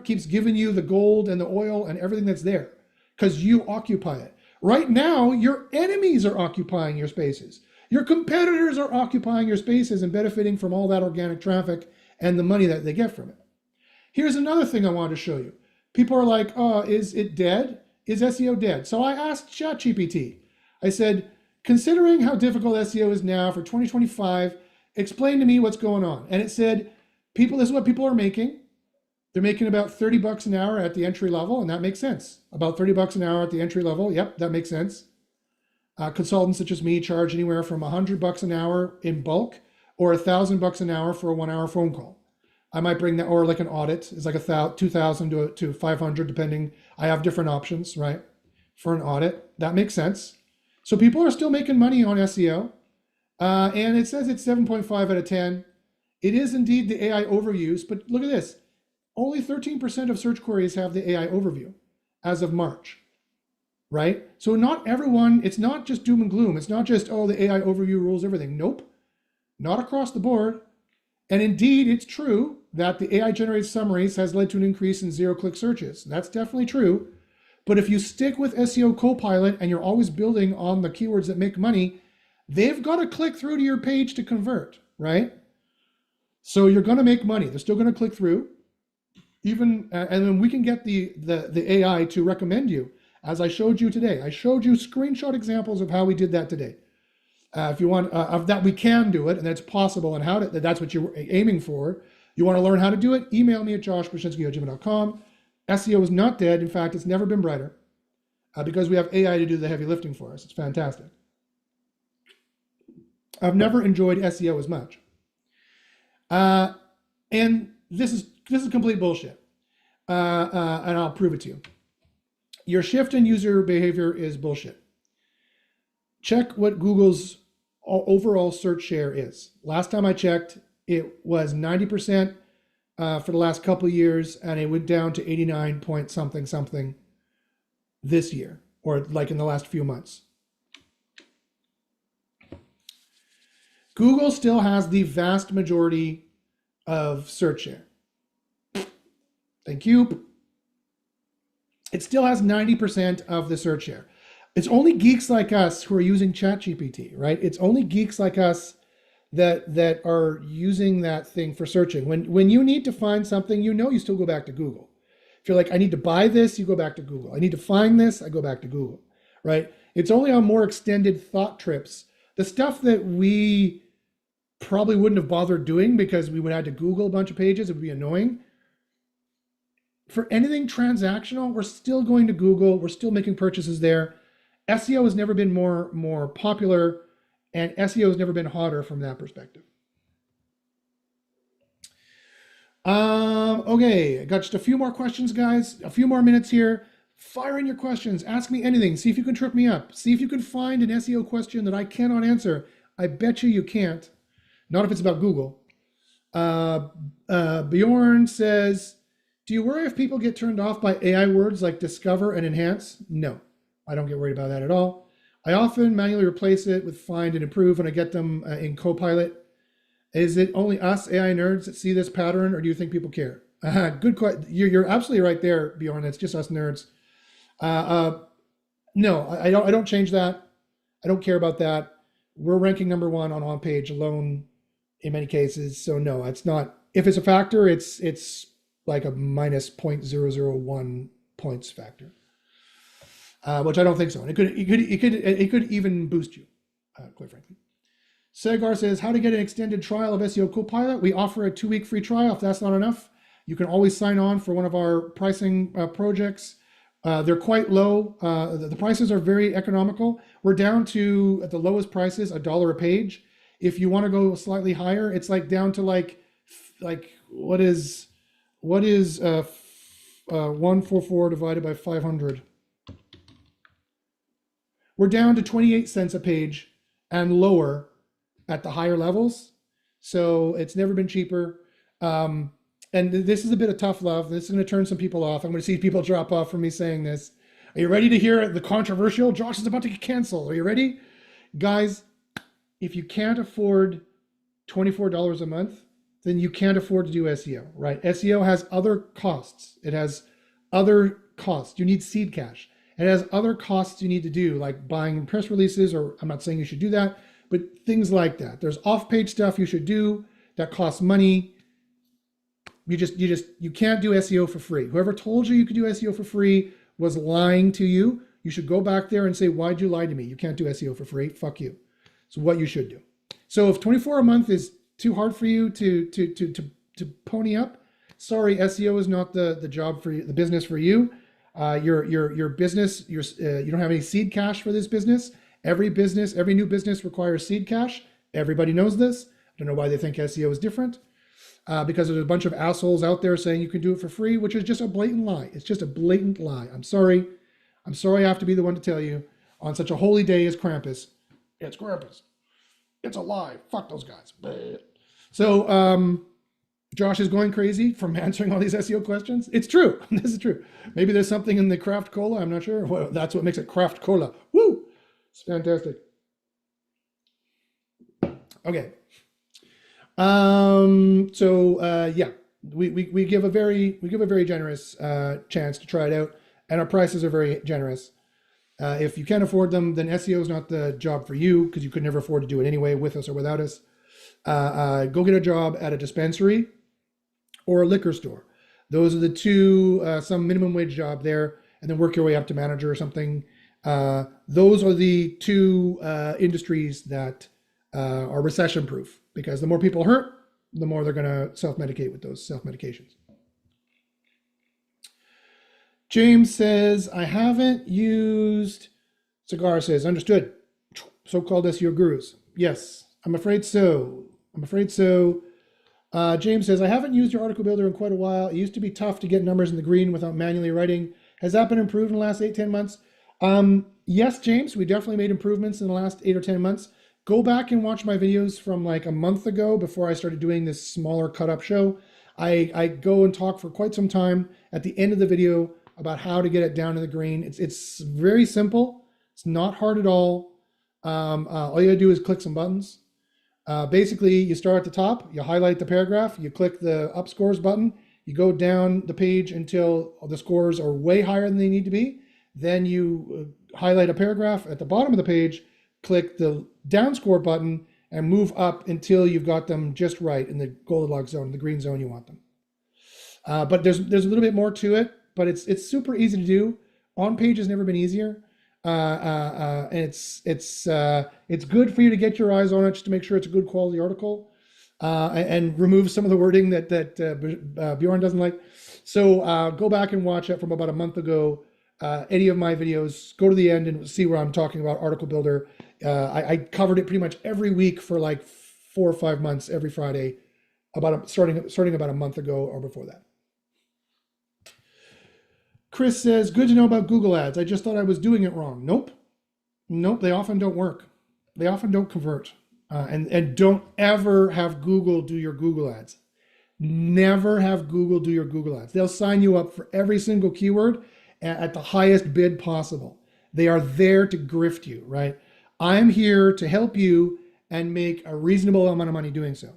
S1: keeps giving you the gold and the oil and everything that's there because you occupy it. Right now, your enemies are occupying your spaces. Your competitors are occupying your spaces and benefiting from all that organic traffic and the money that they get from it. Here's another thing I wanted to show you. People are like, oh, is it dead? Is SEO dead? So I asked ChatGPT. I said, considering how difficult SEO is now for 2025, explain to me what's going on. And it said, this is what people are making. They're making about $30 an hour at the entry level, and that makes sense. About $30 an hour at the entry level. Yep, that makes sense. Consultants such as me charge anywhere from $100 an hour in bulk or $1,000 an hour for a 1-hour phone call. I might bring that, or like an audit is like $2,000 to $500, depending. I have different options, right? For an audit, that makes sense. So people are still making money on SEO, and it says it's 7.5 out of 10. It is indeed the AI overviews, but look at this. Only 13% of search queries have the AI overview as of March, right? So not everyone, it's not just doom and gloom. It's not just, oh, the AI overview rules everything. Nope, not across the board. And indeed, it's true that the AI generated summaries has led to an increase in zero-click searches. That's definitely true. But if you stick with SEO Copilot and you're always building on the keywords that make money, they've got to click through to your page to convert, right? So you're going to make money. They're still going to click through. And then we can get the AI to recommend you, as I showed you today. I showed you screenshot examples of how we did that today. If you want, of that we can do it, and that's possible, and that's what you're aiming for. You want to learn how to do it? Email me at joshbachynski@gmail.com. SEO is not dead. In fact, it's never been brighter because we have AI to do the heavy lifting for us. It's fantastic. I've never enjoyed SEO as much. And this is complete bullshit. And I'll prove it to you. Your shift in user behavior is bullshit. Check what Google's overall search share is. Last time I checked, it was 90% for the last couple of years, and it went down to 89 point something this year, or like in the last few months. Google still has the vast majority of search share. Thank you. It still has 90% of the search share. It's only geeks like us who are using ChatGPT, right? It's only geeks like us that are using that thing for searching. When you need to find something, you still go back to Google. If you're like, I need to buy this, you go back to Google. I need to find this, I go back to Google, right? It's only on more extended thought trips. The stuff that we probably wouldn't have bothered doing because we would have to Google a bunch of pages, it would be annoying. For anything transactional, we're still going to Google. We're still making purchases there. SEO has never been more popular, and SEO has never been hotter from that perspective. Okay, I got just a few more questions, guys. A few more minutes here. Fire in your questions. Ask me anything. See if you can trip me up. See if you can find an SEO question that I cannot answer. I bet you can't. Not if it's about Google. Bjorn says, do you worry if people get turned off by AI words like discover and enhance? No, I don't get worried about that at all. I often manually replace it with find and improve when I get them in Copilot. Is it only us AI nerds that see this pattern, or do you think people care? Good question. You're absolutely right there, Bjorn. It's just us nerds. No, I don't change that. I don't care about that. We're ranking #1 on page alone in many cases. So no, it's not. If it's a factor, it's like a minus 0.001 points factor, which I don't think so. And it could even boost you, quite frankly. Segar says, how to get an extended trial of SEO Copilot. We offer a 2-week free trial. If that's not enough, you can always sign on for one of our pricing projects. They're quite low. The prices are very economical. We're down to, at the lowest prices, $1 a page. If you want to go slightly higher, it's like down to like what is 144 divided by 500? We're down to 28 cents a page and lower at the higher levels. So it's never been cheaper. And this is a bit of tough love. This is going to turn some people off. I'm going to see people drop off from me saying this. Are you ready to hear the controversial? Josh is about to get canceled. Are you ready? Guys, if you can't afford $24 a month, then you can't afford to do SEO, right? SEO has other costs. It has other costs. You need seed cash. It has other costs you need to do, like buying press releases, or I'm not saying you should do that, but things like that. There's off-page stuff you should do that costs money. You can't do SEO for free. Whoever told you you could do SEO for free was lying to you. You should go back there and say, why'd you lie to me? You can't do SEO for free. Fuck you. It's what you should do. So if 24 a month is too hard for you to pony up, sorry, SEO is not the job for you, the business for you. Your business, you don't have any seed cash for this business. Every new business requires seed cash. Everybody knows this. I don't know why they think SEO is different. Because there's a bunch of assholes out there saying you can do it for free, which is just a blatant lie. It's just a blatant lie. I'm sorry. I have to be the one to tell you on such a holy day as Krampus. It's Krampus. It's a lie. Fuck those guys. So Josh is going crazy from answering all these SEO questions. It's true. This is true. Maybe there's something in the craft cola. I'm not sure. Well, that's what makes it craft cola. Woo! It's fantastic. Okay. Yeah, we give a very generous chance to try it out, and our prices are very generous. If you can't afford them, then SEO is not the job for you, because you could never afford to do it anyway, with us or without us. Go get a job at a dispensary or a liquor store. Those are the two, some minimum wage job there, and then work your way up to manager or something. Those are the two industries that are recession proof, because the more people hurt, the more they're going to self-medicate with those self-medications. James says, I haven't used, Cigar says, understood, so-called SEO gurus. Yes, I'm afraid so. James says, I haven't used your article builder in quite a while. It used to be tough to get numbers in the green without manually writing. Has that been improved in the last 8-10 months? Yes, James, we definitely made improvements in the last 8 or 10 months. Go back and watch my videos from like a month ago, before I started doing this smaller cut up show. I go and talk for quite some time at the end of the video about how to get it down in the green. It's very simple. It's not hard at all. All you gotta do is click some buttons. Basically, you start at the top, you highlight the paragraph, you click the up scores button, you go down the page until the scores are way higher than they need to be. Then you highlight a paragraph at the bottom of the page, click the down score button, and move up until you've got them just right in the Goldilocks zone, the green zone you want them. But there's a little bit more to it, but it's super easy to do. On page has never been easier. And it's good for you to get your eyes on it, just to make sure it's a good quality article, and remove some of the wording that Bjorn doesn't like. So go back and watch it from about a month ago. Any of my videos, go to the end and see where I'm talking about article builder. I covered it pretty much every week for like 4 or 5 months, every Friday, starting about a month ago or before that. Chris says, good to know about Google ads. I just thought I was doing it wrong. Nope, they often don't work. They often don't convert. And don't ever have Google do your Google ads. Never have Google do your Google ads. They'll sign you up for every single keyword at the highest bid possible. They are there to grift you, right? I'm here to help you and make a reasonable amount of money doing so.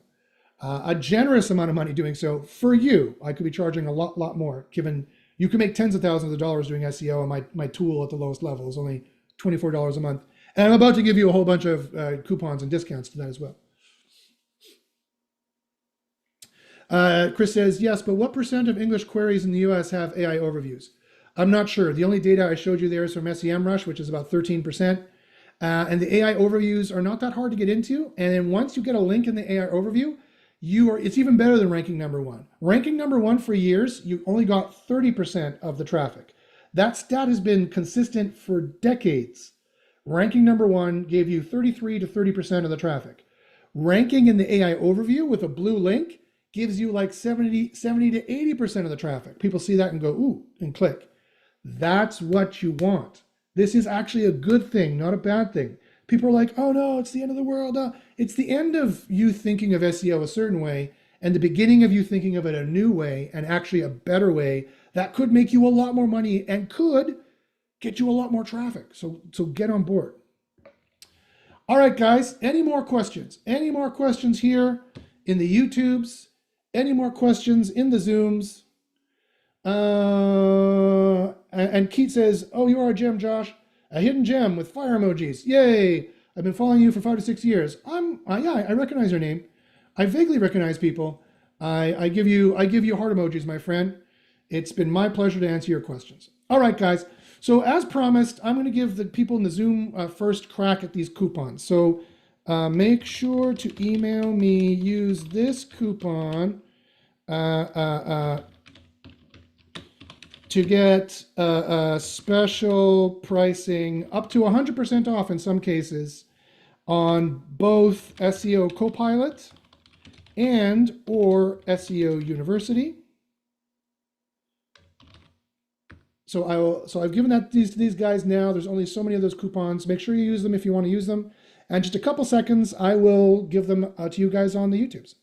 S1: A generous amount of money doing so for you. I could be charging a lot more, given you can make tens of thousands of dollars doing SEO, and my tool at the lowest level is only $24 a month. And I'm about to give you a whole bunch of coupons and discounts to that as well. Chris says, yes, but what percent of English queries in the US have AI overviews? I'm not sure. The only data I showed you there is from SEMrush, which is about 13%. And the AI overviews are not that hard to get into. And then once you get a link in the AI overview, it's even better than ranking number one. Ranking number one for years, you only got 30% of the traffic. That stat has been consistent for decades. Ranking number one gave you 33 to 30% of the traffic. Ranking in the AI overview with a blue link gives you like 70 to 80% of the traffic. People see that and go, ooh, and click. That's what you want. This is actually a good thing, not a bad thing. People are like, oh no, it's the end of the world. It's the end of you thinking of SEO a certain way and the beginning of you thinking of it a new way and actually a better way that could make you a lot more money and could get you a lot more traffic. So get on board. All right, guys, any more questions? Any more questions here in the YouTubes? Any more questions in the Zooms? And Keith says, oh, you are a gem, Josh. A hidden gem with fire emojis. Yay. I've been following you for 5 to 6 years. Yeah, I recognize your name. I vaguely recognize people. I give you heart emojis, my friend. It's been my pleasure to answer your questions. All right, guys. So as promised, I'm going to give the people in the Zoom first crack at these coupons. So make sure to email me, use this coupon to get special pricing up to 100% off in some cases on both SEO Copilot and or SEO University. So I've given that to these guys now. There's only so many of those coupons. Make sure you use them if you want to use them. And just a couple seconds, I will give them to you guys on the YouTubes.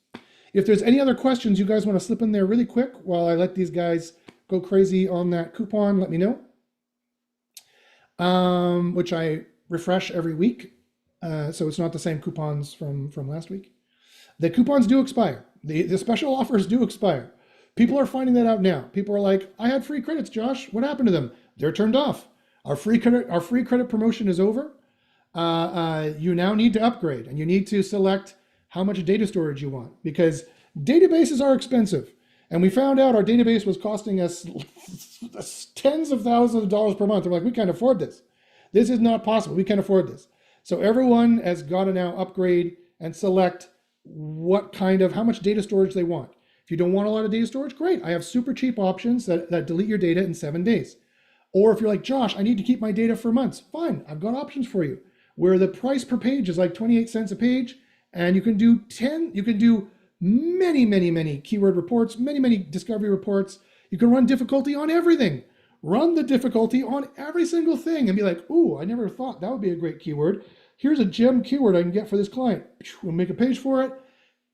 S1: If there's any other questions you guys want to slip in there really quick while I let these guys go crazy on that coupon, let me know. Which I refresh every week. So it's not the same coupons from last week. The coupons do expire. The special offers do expire. People are finding that out now. People are like, I had free credits, Josh. What happened to them? They're turned off. Our free credit promotion is over. You now need to upgrade, and you need to select how much data storage you want, because databases are expensive. And we found out our database was costing us tens of thousands of dollars per month. We're like, we can't afford this. This is not possible. We can't afford this. So everyone has got to now upgrade and select how much data storage they want. If you don't want a lot of data storage, great. I have super cheap options that delete your data in 7 days. Or if you're like, Josh, I need to keep my data for months, fine. I've got options for you where the price per page is like 28 cents a page, and you can do many keyword reports, many discovery reports. You can run difficulty on everything. Run the difficulty on every single thing and be like, ooh, I never thought that would be a great keyword. Here's a gem keyword I can get for this client. We'll make a page for it.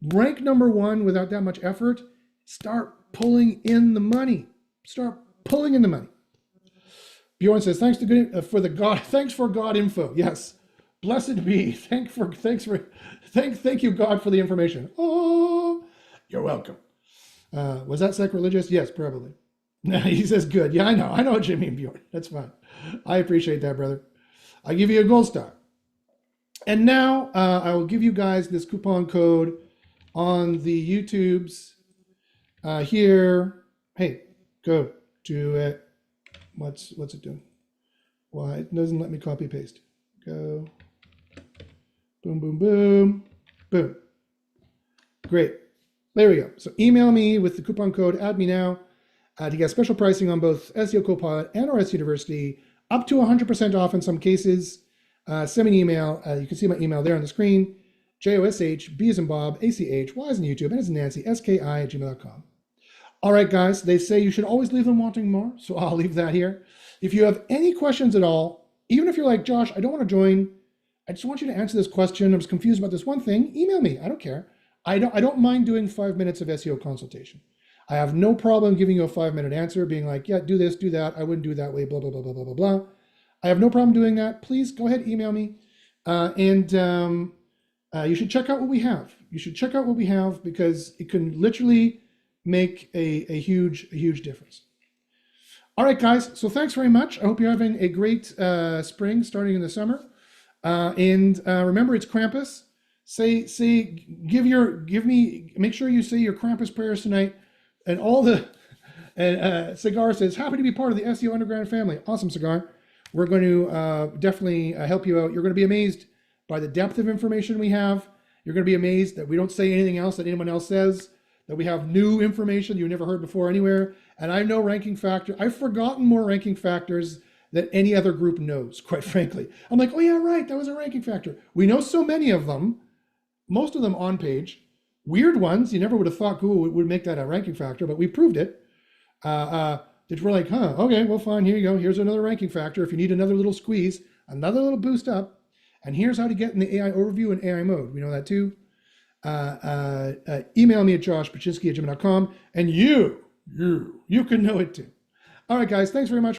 S1: Rank number one without that much effort. Start pulling in the money. Start pulling in the money. Bjorn says, thanks for God info. Yes. Blessed be. Thank you, God, for the information. Oh, you're welcome. Was that sacrilegious? Yes, probably. He says, good. Yeah, I know what you mean, Bjorn. That's fine. I appreciate that, brother. I give you a gold star. And now I will give you guys this coupon code on the YouTubes here. Hey, go to it. What's it doing? Why it doesn't let me copy paste? Go. Boom, boom, boom, boom. Great. There we go. So email me with the coupon code, add me now, to get special pricing on both SEO Copilot and or SEO University, up to 100% off in some cases. Send me an email. You can see my email there on the screen. JOSH, B as in Bob, ACH, Y as in YouTube, N as in Nancy, SKI@gmail.com. All right, guys, they say you should always leave them wanting more, so I'll leave that here. If you have any questions at all, even if you're like, Josh, I don't want to join, I just want you to answer this question. I was confused about this one thing. Email me. I don't care. I don't mind doing 5 minutes of SEO consultation. I have no problem giving you a 5-minute answer, being like, yeah, do this, do that. I wouldn't do it that way, blah, blah, blah, blah, blah, blah, blah. I have no problem doing that. Please go ahead, email me. You should check out what we have. You should check out what we have because it can literally make a huge difference. All right, guys. So thanks very much. I hope you're having a great spring starting in the summer. And remember, it's Krampus. Make sure you say your Krampus prayers tonight, and all the. And Cigar says, happy to be part of the SEO Underground family. Awesome, Cigar. We're going to definitely help you out. You're going to be amazed by the depth of information we have. You're going to be amazed that we don't say anything else that anyone else says, that we have new information you never heard before anywhere. And I know ranking factor. I've forgotten more ranking factors that any other group knows, quite frankly. I'm like, oh yeah, right, that was a ranking factor. We know so many of them, most of them on page. Weird ones, you never would have thought Google would make that a ranking factor, but we proved it. That we're like, huh, okay, well, fine, here you go. Here's another ranking factor. If you need another little squeeze, another little boost up, and here's how to get in the AI overview and AI mode. We know that too. Email me at joshpaczynski@gmail.com, and you can know it too. All right, guys, thanks very much.